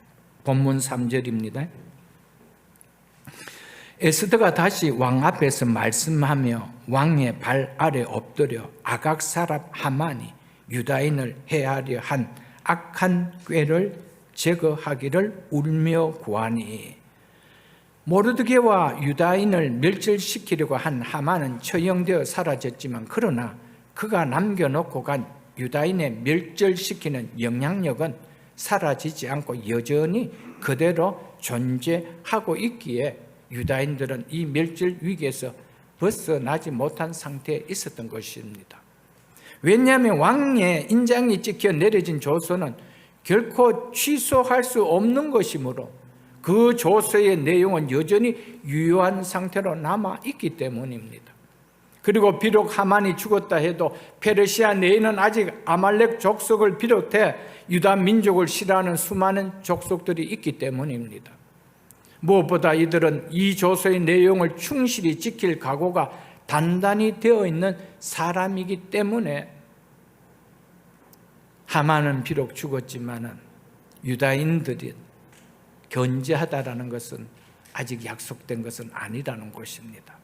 본문 3절입니다. 에스더가 다시 왕 앞에서 말씀하며 왕의 발 아래 엎드려 아각 사람 하만이 유다인을 해하려 한 악한 꾀를 제거하기를 울며 구하니, 모르드게와 유다인을 멸절시키려고 한 하만은 처형되어 사라졌지만 그러나 그가 남겨놓고 간 유다인의 멸절시키는 영향력은 사라지지 않고 여전히 그대로 존재하고 있기에 유다인들은 이 멸절 위기에서 벗어나지 못한 상태에 있었던 것입니다. 왜냐하면 왕의 인장이 찍혀 내려진 조서는 결코 취소할 수 없는 것이므로 그 조서의 내용은 여전히 유효한 상태로 남아있기 때문입니다. 그리고 비록 하만이 죽었다 해도 페르시아 내에는 아직 아말렉 족속을 비롯해 유다 민족을 싫어하는 수많은 족속들이 있기 때문입니다. 무엇보다 이들은 이 조서의 내용을 충실히 지킬 각오가 단단히 되어 있는 사람이기 때문에 하만은 비록 죽었지만 유다인들이 견제하다라는 것은 아직 약속된 것은 아니라는 것입니다.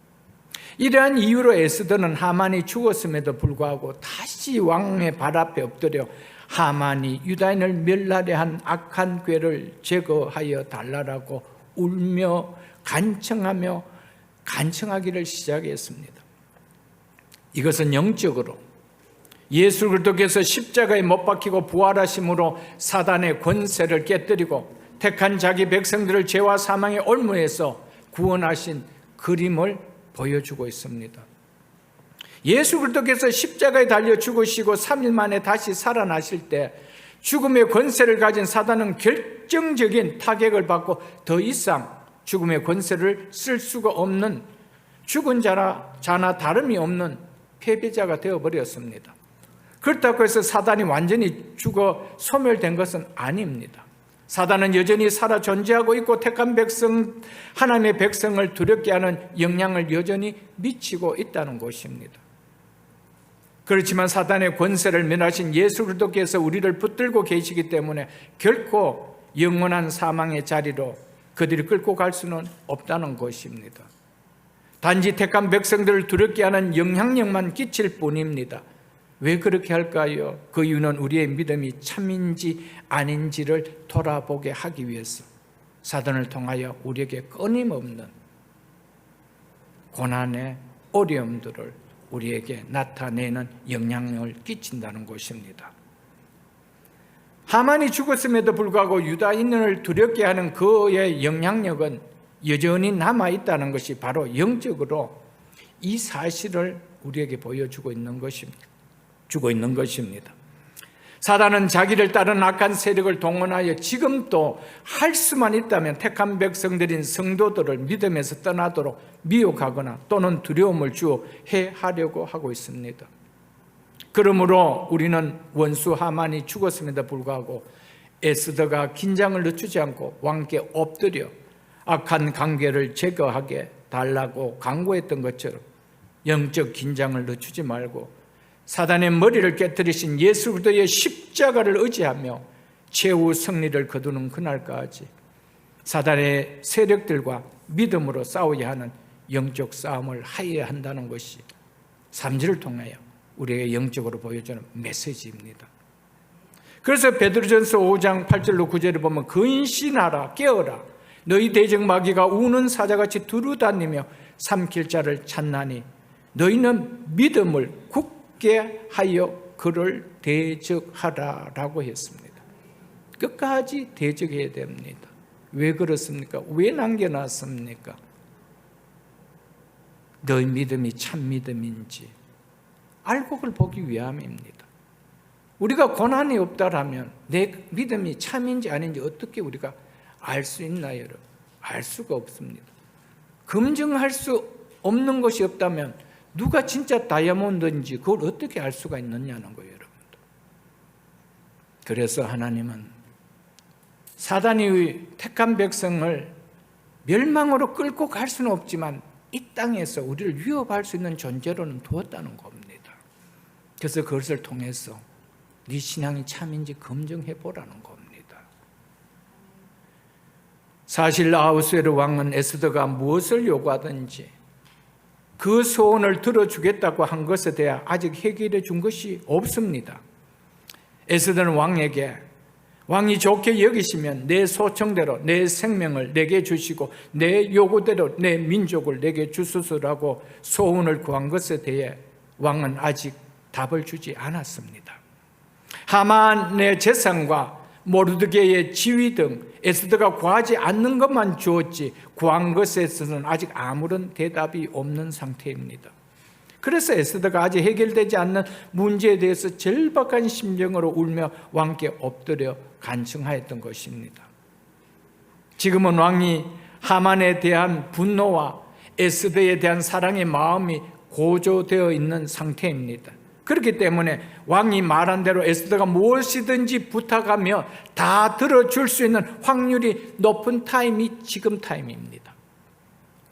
이러한 이유로 에스더는 하만이 죽었음에도 불구하고 다시 왕의 발 앞에 엎드려 하만이 유다인을 멸하려 한 악한 꾀를 제거하여 달라라고 울며 간청하기를 시작했습니다. 이것은 영적으로 예수 그리스도께서 십자가에 못 박히고 부활하심으로 사단의 권세를 깨뜨리고 택한 자기 백성들을 죄와 사망의 올무에서 구원하신 그림을 보여주고 있습니다. 예수 그리스도께서 십자가에 달려 죽으시고 3일 만에 다시 살아나실 때 죽음의 권세를 가진 사단은 결정적인 타격을 받고 더 이상 죽음의 권세를 쓸 수가 없는 죽은 자나 다름이 없는 패배자가 되어버렸습니다. 그렇다고 해서 사단이 완전히 죽어 소멸된 것은 아닙니다. 사단은 여전히 살아 존재하고 있고 택한 백성, 하나님의 백성을 두렵게 하는 영향을 여전히 미치고 있다는 것입니다. 그렇지만 사단의 권세를 면하신 예수 그리스도께서 우리를 붙들고 계시기 때문에 결코 영원한 사망의 자리로 그들이 끌고 갈 수는 없다는 것입니다. 단지 택한 백성들을 두렵게 하는 영향력만 끼칠 뿐입니다. 왜 그렇게 할까요? 그 이유는 우리의 믿음이 참인지 아닌지를 돌아보게 하기 위해서 사단을 통하여 우리에게 끊임없는 고난의 어려움들을 우리에게 나타내는 영향력을 끼친다는 것입니다. 하만이 죽었음에도 불구하고 유다인을 두렵게 하는 그의 영향력은 여전히 남아있다는 것이 바로 영적으로 이 사실을 우리에게 보여주고 있는 것입니다. 사단은 자기를 따르는 악한 세력을 동원하여 지금도 할 수만 있다면 택한 백성들인 성도들을 믿음에서 떠나도록 미혹하거나 또는 두려움을 주어 해하려고 하고 있습니다. 그러므로 우리는 원수 하만이 죽었음에도 불구하고 에스더가 긴장을 늦추지 않고 왕께 엎드려 악한 관계를 제거하게 달라고 강구했던 것처럼 영적 긴장을 늦추지 말고 사단의 머리를 깨뜨리신 예수 그리스도의 십자가를 의지하며 최후 승리를 거두는 그날까지 사단의 세력들과 믿음으로 싸워야 하는 영적 싸움을 하여야 한다는 것이 3절을 통하여 우리에게 영적으로 보여주는 메시지입니다. 그래서 베드로전서 5장 8절로 9절에 보면 근신하라 깨어라 너희 대적 마귀가 우는 사자같이 두루다니며 삼킬 자를 찾나니 너희는 믿음을 굳게 하여 그를 대적하라 라고 했습니다. 끝까지 대적해야 됩니다. 왜 그렇습니까? 왜 남겨놨습니까? 너희 믿음이 참 믿음인지 알고 그걸 보기 위함입니다. 우리가 고난이 없다라면 내 믿음이 참인지 아닌지 어떻게 우리가 알 수 있나요, 여러분? 알 수가 없습니다. 검증할 수 없는 것이 없다면 누가 진짜 다이아몬드인지 그걸 어떻게 알 수가 있느냐는 거예요, 여러분들. 그래서 하나님은 사단이 택한 백성을 멸망으로 끌고 갈 수는 없지만 이 땅에서 우리를 위협할 수 있는 존재로는 두었다는 겁니다. 그래서 그것을 통해서 네 신앙이 참인지 검증해 보라는 겁니다. 사실 아하수에르 왕은 에스더가 무엇을 요구하든지 그 소원을 들어주겠다고 한 것에 대해 아직 해결해 준 것이 없습니다. 에스더는 왕에게 왕이 좋게 여기시면 내 소청대로 내 생명을 내게 주시고 내 요구대로 내 민족을 내게 주소서라고 소원을 구한 것에 대해 왕은 아직 답을 주지 않았습니다. 하만의 재산과 모르드게의 지위 등 에스더가 구하지 않는 것만 주었지 구한 것에 있어서는 아직 아무런 대답이 없는 상태입니다. 그래서 에스더가 아직 해결되지 않는 문제에 대해서 절박한 심정으로 울며 왕께 엎드려 간청하였던 것입니다. 지금은 왕이 하만에 대한 분노와 에스더에 대한 사랑의 마음이 고조되어 있는 상태입니다. 그렇기 때문에 왕이 말한 대로 에스더가 무엇이든지 부탁하며 다 들어줄 수 있는 확률이 높은 타임이 지금 타임입니다.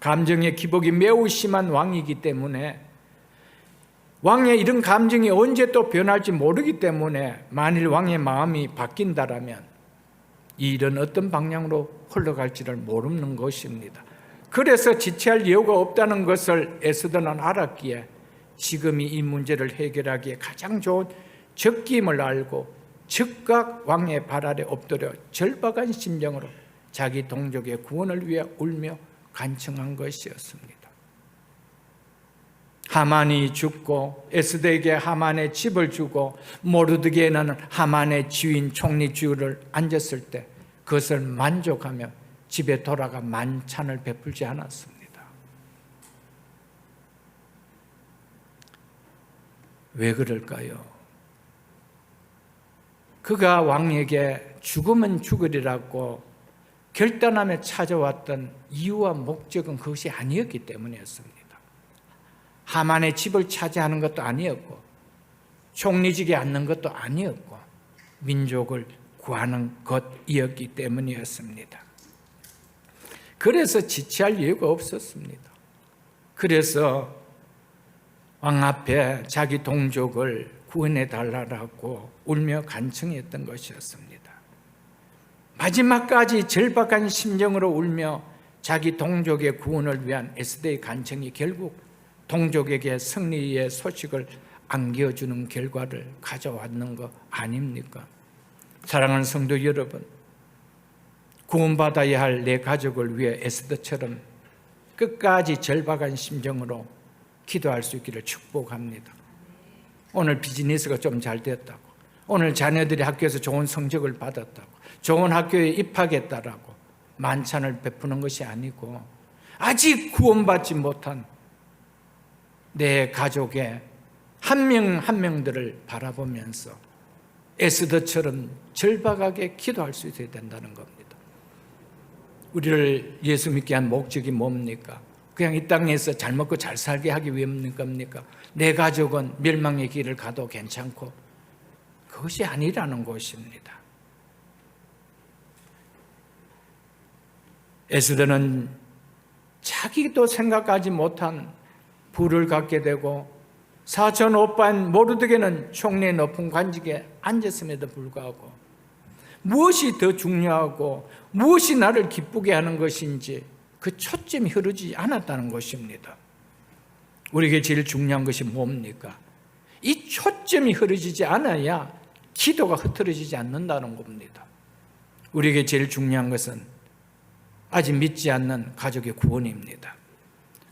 감정의 기복이 매우 심한 왕이기 때문에 왕의 이런 감정이 언제 또 변할지 모르기 때문에 만일 왕의 마음이 바뀐다라면 이 일은 어떤 방향으로 흘러갈지를 모르는 것입니다. 그래서 지체할 이유가 없다는 것을 에스더는 알았기에 지금이 이 문제를 해결하기에 가장 좋은 적기임을 알고 즉각 왕의 발 아래 엎드려 절박한 심정으로 자기 동족의 구원을 위해 울며 간청한 것이었습니다. 하만이 죽고 에스더에게 하만의 집을 주고 모르드게는 하만의 지휘인 총리주를 앉았을 때 그것을 만족하며 집에 돌아가 만찬을 베풀지 않았습니다. 왜 그럴까요? 그가 왕에게 죽으면 죽으리라고 결단하며 찾아왔던 이유와 목적은 그것이 아니었기 때문이었습니다. 하만의 집을 차지하는 것도 아니었고 총리직에 앉는 것도 아니었고 민족을 구하는 것이었기 때문이었습니다. 그래서 지체할 이유가 없었습니다. 그래서 왕 앞에 자기 동족을 구원해 달라고 울며 간청했던 것이었습니다. 마지막까지 절박한 심정으로 울며 자기 동족의 구원을 위한 에스더의 간청이 결국 동족에게 승리의 소식을 안겨주는 결과를 가져왔는 거 아닙니까? 사랑하는 성도 여러분, 구원받아야 할 내 가족을 위해 에스더처럼 끝까지 절박한 심정으로 기도할 수 있기를 축복합니다. 오늘 비즈니스가 좀 잘 됐다고, 오늘 자녀들이 학교에서 좋은 성적을 받았다고, 좋은 학교에 입학했다라고 만찬을 베푸는 것이 아니고 아직 구원받지 못한 내 가족의 한 명 한 명들을 바라보면서 에스더처럼 절박하게 기도할 수 있어야 된다는 겁니다. 우리를 예수 믿게 한 목적이 뭡니까? 그냥 이 땅에서 잘 먹고 잘 살게 하기 위함입니까? 내 가족은 멸망의 길을 가도 괜찮고 그것이 아니라는 것입니다. 에스더는 자기도 생각하지 못한 부를 갖게 되고 사촌 오빠인 모르드게는 총리의 높은 관직에 앉았음에도 불구하고 무엇이 더 중요하고 무엇이 나를 기쁘게 하는 것인지 그 초점이 흐르지 않았다는 것입니다. 우리에게 제일 중요한 것이 뭡니까? 이 초점이 흐려지지 않아야 기도가 흐트러지지 않는다는 겁니다. 우리에게 제일 중요한 것은 아직 믿지 않는 가족의 구원입니다.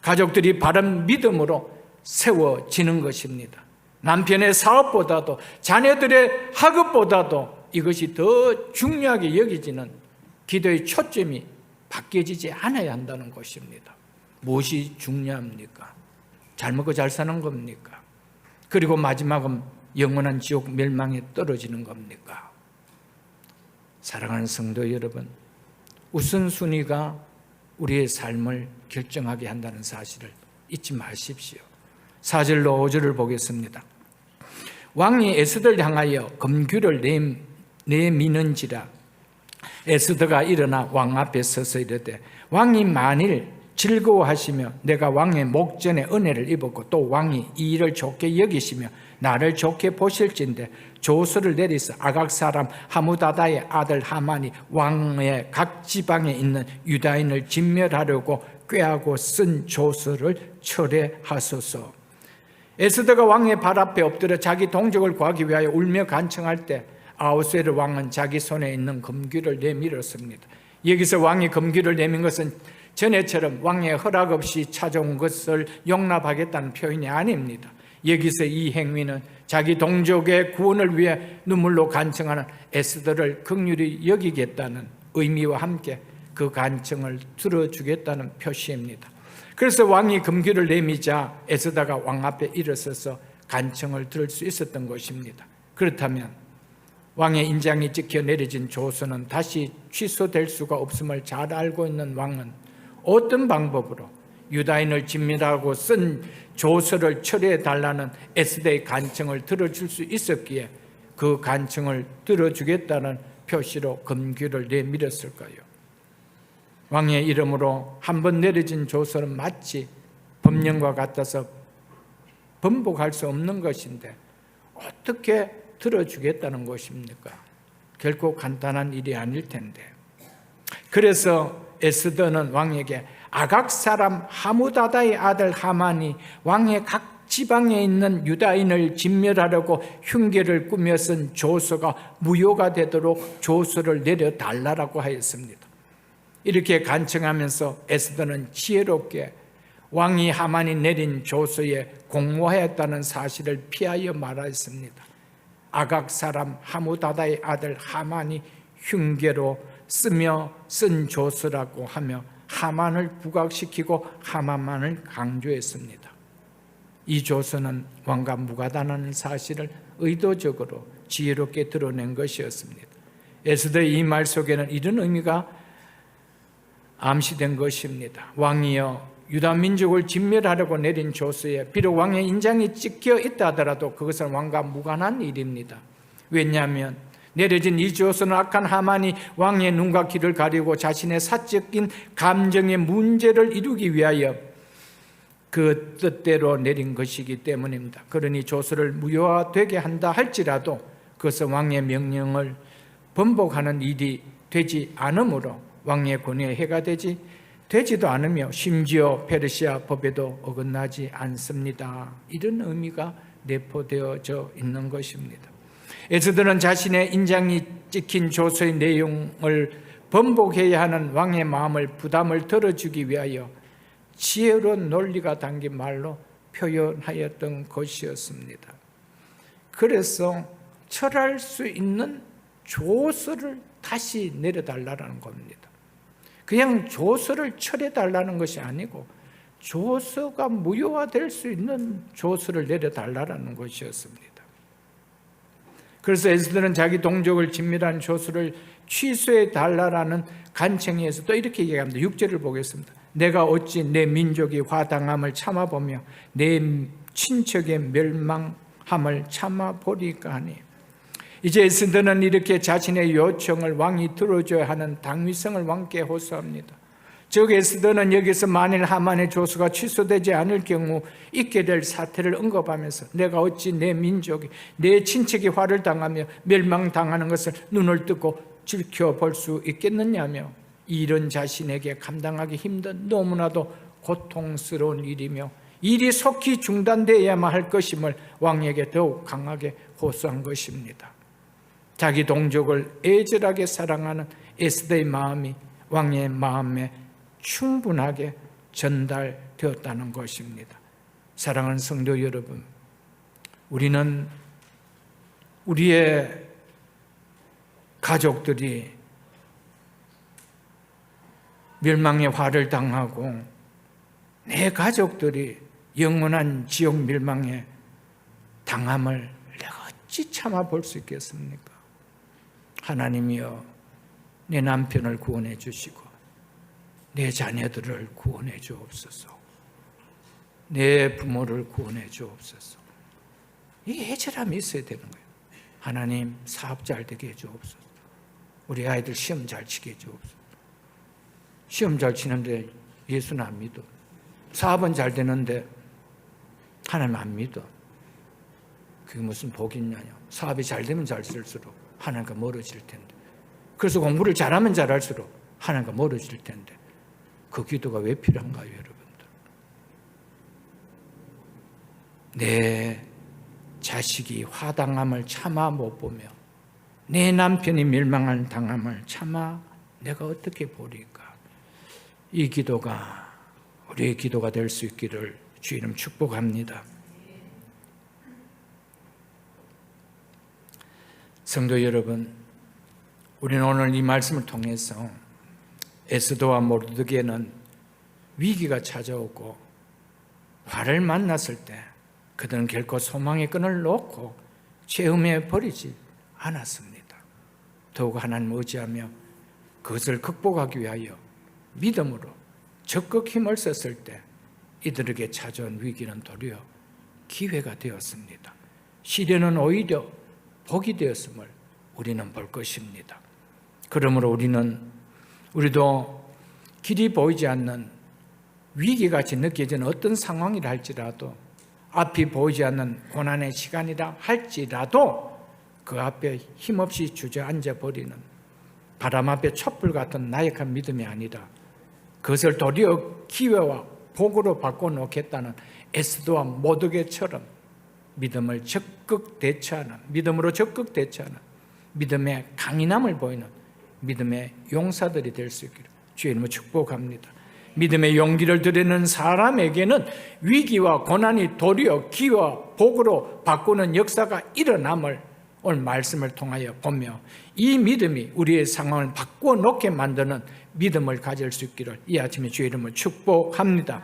가족들이 바른 믿음으로 세워지는 것입니다. 남편의 사업보다도 자녀들의 학업보다도 이것이 더 중요하게 여기지는 기도의 초점이 바뀌어지지 않아야 한다는 것입니다. 무엇이 중요합니까? 잘 먹고 잘 사는 겁니까? 그리고 마지막은 영원한 지옥 멸망에 떨어지는 겁니까? 사랑하는 성도 여러분, 우선순위가 우리의 삶을 결정하게 한다는 사실을 잊지 마십시오. 4절로 5절을 보겠습니다. 왕이 에스더를 향하여 검규를 내미는지라 에스더가 일어나 왕 앞에 서서 이르되 왕이 만일 즐거워하시며 내가 왕의 목전에 은혜를 입었고 또 왕이 이 일을 좋게 여기시며 나를 좋게 보실진대 조서를 내리서 아각 사람 하무다다의 아들 하만이 왕의 각 지방에 있는 유다인을 진멸하려고 꾀하고 쓴 조서를 철회하소서. 에스더가 왕의 발 앞에 엎드려 자기 동족을 구하기 위하여 울며 간청할 때 아하수에르 왕은 자기 손에 있는 검규를 내밀었습니다. 여기서 왕이 검규를 내민 것은 전에처럼 왕의 허락 없이 찾아온 것을 용납하겠다는 표현이 아닙니다. 여기서 이 행위는 자기 동족의 구원을 위해 눈물로 간청하는 에스더를 긍휼히 여기겠다는 의미와 함께 그 간청을 들어주겠다는 표시입니다. 그래서 왕이 검규를 내미자 에스더가 왕 앞에 일어서서 간청을 들을 수 있었던 것입니다. 그렇다면 왕의 인장이 찍혀 내려진 조서는 다시 취소될 수가 없음을 잘 알고 있는 왕은 어떤 방법으로 유다인을 진멸하고 쓴 조서를 처리해 달라는 에스더의 간청을 들어줄 수 있었기에 그 간청을 들어주겠다는 표시로 검규를 내밀었을까요? 왕의 이름으로 한번 내려진 조서는 마치 법령과 같아서 번복할 수 없는 것인데 어떻게 들어주겠다는 것입니까? 결코 간단한 일이 아닐 텐데. 그래서 에스더는 왕에게 아각 사람 하무다다의 아들 하만이 왕의 각 지방에 있는 유다인을 진멸하려고 흉계를 꾸며 쓴 조서가 무효가 되도록 조서를 내려달라고 하였습니다. 이렇게 간청하면서 에스더는 지혜롭게 왕이 하만이 내린 조서에 공모하였다는 사실을 피하여 말하였습니다. 아각 사람 하무다다의 아들 하만이 흉계로 쓰며 쓴 조서라고 하며 하만을 부각시키고 하만만을 강조했습니다. 이 조서는 왕과 무관하다는 사실을 의도적으로 지혜롭게 드러낸 것이었습니다. 에스더의 이 말 속에는 이런 의미가 암시된 것입니다. 왕이여 유다 민족을 진멸하려고 내린 조서에 비록 왕의 인장이 찍혀 있다 하더라도 그것은 왕과 무관한 일입니다. 왜냐하면 내려진 이 조서는 악한 하만이 왕의 눈과 귀를 가리고 자신의 사적인 감정의 문제를 이루기 위하여 그 뜻대로 내린 것이기 때문입니다. 그러니 조서를 무효화되게 한다 할지라도 그것은 왕의 명령을 번복하는 일이 되지 않으므로 왕의 권위에 해가 되지도 않으며 심지어 페르시아 법에도 어긋나지 않습니다. 이런 의미가 내포되어져 있는 것입니다. 에스더는 자신의 인장이 찍힌 조서의 내용을 번복해야 하는 왕의 마음을 부담을 덜어주기 위하여 지혜로운 논리가 담긴 말로 표현하였던 것이었습니다. 그래서 철할 수 있는 조서를 다시 내려달라는 겁니다. 그냥 조서를 철해달라는 것이 아니고 조서가 무효화될 수 있는 조서를 내려달라는 것이었습니다. 그래서 에스더는 자기 동족을 진멸한 조서를 취소해달라는 간청에서 또 이렇게 얘기합니다. 6절을 보겠습니다. 내가 어찌 내 민족이 화당함을 참아보며 내 친척의 멸망함을 참아보리까 하니. 이제 에스더는 이렇게 자신의 요청을 왕이 들어줘야 하는 당위성을 왕께 호소합니다. 즉 에스더는 여기서 만일 하만의 조서가 취소되지 않을 경우 있게 될 사태를 언급하면서 내가 어찌 내 민족이 내 친척이 화를 당하며 멸망당하는 것을 눈을 뜨고 지켜볼 수 있겠느냐며 이런 자신에게 감당하기 힘든 너무나도 고통스러운 일이며 일이 속히 중단되어야만 할 것임을 왕에게 더욱 강하게 호소한 것입니다. 자기 동족을 애절하게 사랑하는 에스더의 마음이 왕의 마음에 충분하게 전달되었다는 것입니다. 사랑하는 성도 여러분, 우리는 우리의 가족들이 멸망의 화를 당하고 내 가족들이 영원한 지옥 멸망에 당함을 내가 어찌 참아 볼 수 있겠습니까? 하나님이여, 내 남편을 구원해 주시고 내 자녀들을 구원해 주옵소서. 내 부모를 구원해 주옵소서. 이 애절함이 있어야 되는 거예요. 하나님, 사업 잘 되게 해 주옵소서. 우리 아이들 시험 잘 치게 해 주옵소서. 시험 잘 치는데 예수는 안 믿어. 사업은 잘 되는데 하나님 안 믿어. 그게 무슨 복이 있냐요. 사업이 잘 되면 잘 될수록 하나님과 멀어질 텐데, 그래서 공부를 잘하면 잘할수록 하나님과 멀어질 텐데 그 기도가 왜 필요한가요, 여러분들? 내 자식이 화당함을 차마 못 보며 내 남편이 멸망한 당함을 차마 내가 어떻게 보리까? 이 기도가 우리의 기도가 될 수 있기를 주 이름 축복합니다. 성도 여러분, 우리는 오늘 이 말씀을 통해서 에스더와 모르드게는 위기가 찾아오고 화를 만났을 때 그들은 결코 소망의 끈을 놓고 체험해 버리지 않았습니다. 더욱 하나님을 의지하며 그것을 극복하기 위하여 믿음으로 적극 힘을 썼을 때 이들에게 찾아온 위기는 도리어 기회가 되었습니다. 시련은 오히려 복이 되었음을 우리는 볼 것입니다. 그러므로 우리도 길이 보이지 않는 위기같이 느껴지는 어떤 상황이라 할지라도, 앞이 보이지 않는 고난의 시간이라 할지라도 그 앞에 힘없이 주저앉아 버리는 바람 앞에 촛불 같은 나약한 믿음이 아니라 그것을 도리어 기회와 복으로 바꿔놓겠다는 에스더와 모르드게처럼 믿음으로 적극 대처하는 믿음의 강인함을 보이는 믿음의 용사들이 될 수 있기를 주의 이름으로 축복합니다. 믿음의 용기를 드리는 사람에게는 위기와 고난이 도리어 기회와 복으로 바꾸는 역사가 일어남을 오늘 말씀을 통하여 보며, 이 믿음이 우리의 상황을 바꿔놓게 만드는 믿음을 가질 수 있기를 이 아침에 주의 이름으로 축복합니다.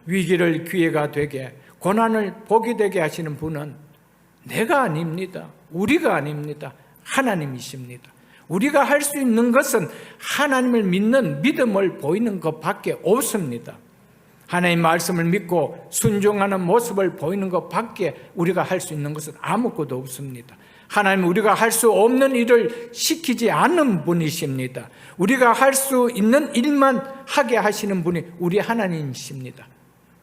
위기를 기회가 되게, 고난을 복이 되게 하시는 분은 내가 아닙니다. 우리가 아닙니다. 하나님이십니다. 우리가 할 수 있는 것은 하나님을 믿는 믿음을 보이는 것밖에 없습니다. 하나님의 말씀을 믿고 순종하는 모습을 보이는 것밖에 우리가 할 수 있는 것은 아무것도 없습니다. 하나님은 우리가 할 수 없는 일을 시키지 않는 분이십니다. 우리가 할 수 있는 일만 하게 하시는 분이 우리 하나님이십니다.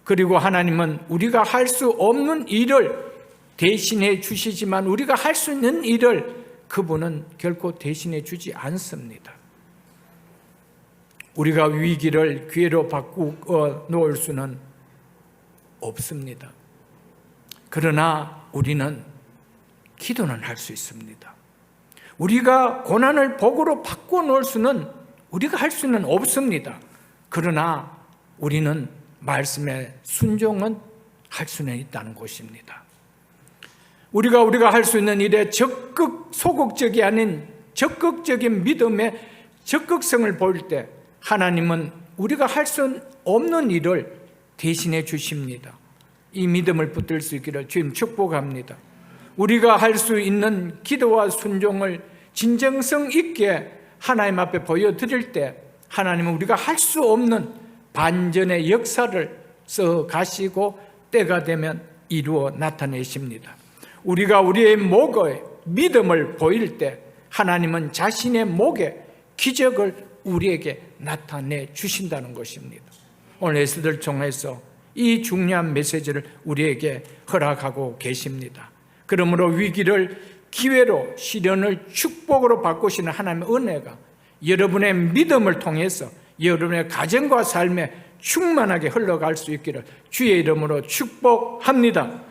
그리고 하나님은 우리가 할 수 없는 일을 대신해 주시지만 우리가 할 수 있는 일을 그분은 결코 대신해 주지 않습니다. 우리가 위기를 기회로 바꾸어 놓을 수는 없습니다. 그러나 우리는 기도는 할 수 있습니다. 우리가 고난을 복으로 바꾸어 놓을 수는 우리가 할 수는 없습니다. 그러나 우리는 말씀의 순종은 할 수는 있다는 것입니다. 우리가 할 수 있는 일에 소극적이 아닌 적극적인 믿음의 적극성을 보일 때 하나님은 우리가 할 수 없는 일을 대신해 주십니다. 이 믿음을 붙들 수 있기를 주님 축복합니다. 우리가 할 수 있는 기도와 순종을 진정성 있게 하나님 앞에 보여드릴 때 하나님은 우리가 할 수 없는 반전의 역사를 써 가시고 때가 되면 이루어 나타내십니다. 우리가 우리의 목에 믿음을 보일 때 하나님은 자신의 목에 기적을 우리에게 나타내 주신다는 것입니다. 오늘 에스더를 통해서 이 중요한 메시지를 우리에게 허락하고 계십니다. 그러므로 위기를 기회로, 시련을 축복으로 바꾸시는 하나님의 은혜가 여러분의 믿음을 통해서 여러분의 가정과 삶에 충만하게 흘러갈 수 있기를 주의 이름으로 축복합니다.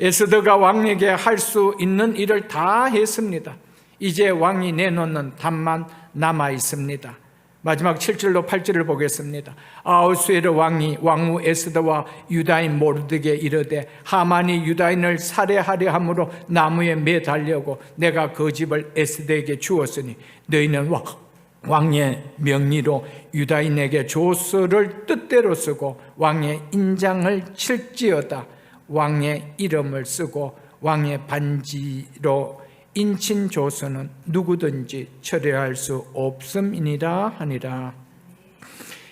에스더가 왕에게 할 수 있는 일을 다 했습니다. 이제 왕이 내놓는 답만 남아 있습니다. 마지막 7절로 8절을 보겠습니다. 아하수에르 왕이 왕후 에스더와 유다인 모르드게 이르되 하만이 유다인을 살해하려 함으로 나무에 매달려고 내가 그 집을 에스더에게 주었으니 너희는 왕의 명의로 유다인에게 조서를 뜻대로 쓰고 왕의 인장을 칠지어다. 왕의 이름을 쓰고 왕의 반지로 인친 조서는 누구든지 철회할 수 없음이니라 하니라.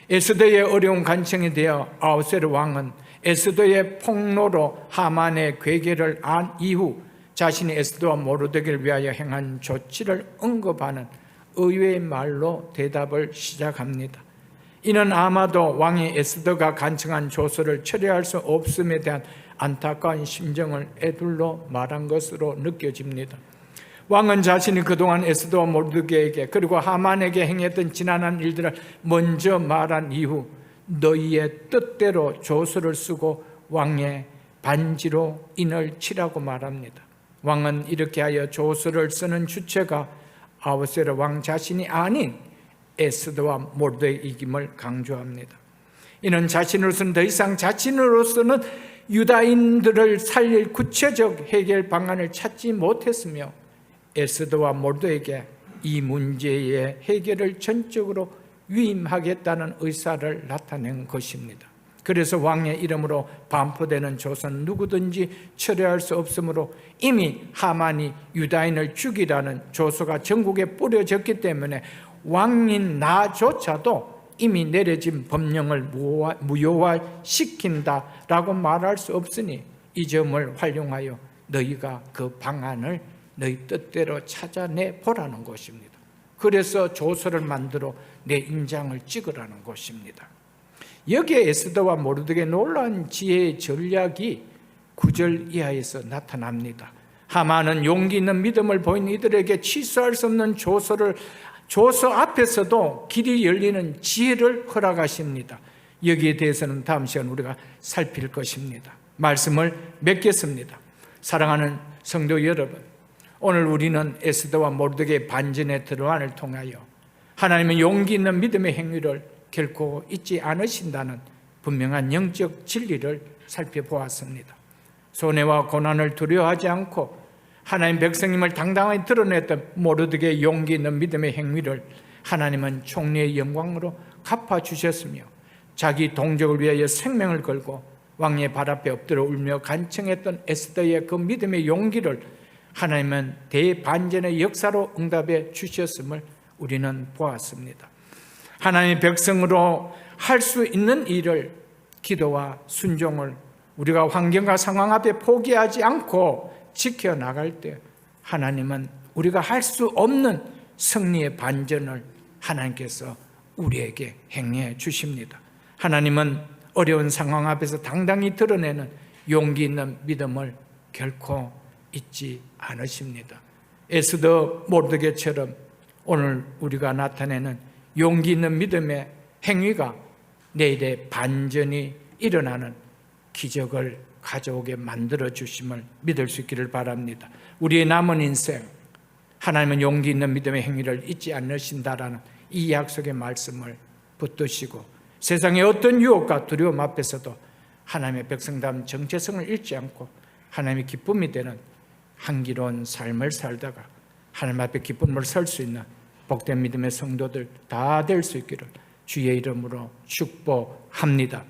에스더의 어려운 간청이 되어 아하수에르 왕은 에스더의 폭로로 하만의 괴계를 안 이후 자신이 에스더와 모르드게를 위하여 행한 조치를 언급하는 의외의 말로 대답을 시작합니다. 이는 아마도 왕이 에스더가 간청한 조서를 처리할 수 없음에 대한 안타까운 심정을 에둘러 말한 것으로 느껴집니다. 왕은 자신이 그동안 에스더와 모르드게에게 그리고 하만에게 행했던 지난한 일들을 먼저 말한 이후 너희의 뜻대로 조서를 쓰고 왕의 반지로 인을 치라고 말합니다. 왕은 이렇게 하여 조서를 쓰는 주체가 아하수에르 왕 자신이 아닌 에스더와 모르드게임을 강조합니다. 이는 자신으로서는 더 이상 자신으로서는 유다인들을 살릴 구체적 해결 방안을 찾지 못했으며 에스더와 모르드게에게 이 문제의 해결을 전적으로 위임하겠다는 의사를 나타낸 것입니다. 그래서 왕의 이름으로 반포되는 조서는 누구든지 철회할 수 없으므로 이미 하만이 유다인을 죽이라는 조서가 전국에 뿌려졌기 때문에 왕인 나조차도 이미 내려진 법령을 무효화시킨다라고 말할 수 없으니 이 점을 활용하여 너희가 그 방안을 너희 뜻대로 찾아내 보라는 것입니다. 그래서 조서를 만들어 내 인장을 찍으라는 것입니다. 여기에 에스더와 모르드게의 놀라운 지혜의 전략이 9절 이하에서 나타납니다. 하만은 용기 있는 믿음을 보인 이들에게 취소할 수 없는 조서 앞에서도 길이 열리는 지혜를 허락하십니다. 여기에 대해서는 다음 시간 우리가 살필 것입니다. 말씀을 맺겠습니다. 사랑하는 성도 여러분, 오늘 우리는 에스더와 모르드게의 반전의 드라마를 통하여 하나님은 용기 있는 믿음의 행위를 결코 잊지 않으신다는 분명한 영적 진리를 살펴보았습니다. 손해와 고난을 두려워하지 않고 하나님 백성임을 당당하게 드러냈던 모르드게의 용기 있는 믿음의 행위를 하나님은 총리의 영광으로 갚아주셨으며 자기 동족을 위하여 생명을 걸고 왕의 발 앞에 엎드려 울며 간청했던 에스더의 그 믿음의 용기를 하나님은 대반전의 역사로 응답해 주셨음을 우리는 보았습니다. 하나님의 백성으로 할 수 있는 일을, 기도와 순종을 우리가 환경과 상황 앞에 포기하지 않고 지켜나갈 때 하나님은 우리가 할 수 없는 승리의 반전을 하나님께서 우리에게 행해 주십니다. 하나님은 어려운 상황 앞에서 당당히 드러내는 용기 있는 믿음을 결코 잊지 않으십니다. 에스더 모르드게처럼 오늘 우리가 나타내는 용기 있는 믿음의 행위가 내일의 반전이 일어나는 기적을 가져오게 만들어 주심을 믿을 수 있기를 바랍니다. 우리의 남은 인생 하나님은 용기 있는 믿음의 행위를 잊지 않으신다라는 이 약속의 말씀을 붙드시고 세상의 어떤 유혹과 두려움 앞에서도 하나님의 백성다운 정체성을 잃지 않고 하나님의 기쁨이 되는 향기로운 삶을 살다가 하나님 앞에 기쁨으로 설 수 있는 복된 믿음의 성도들 다 될 수 있기를 주의 이름으로 축복합니다.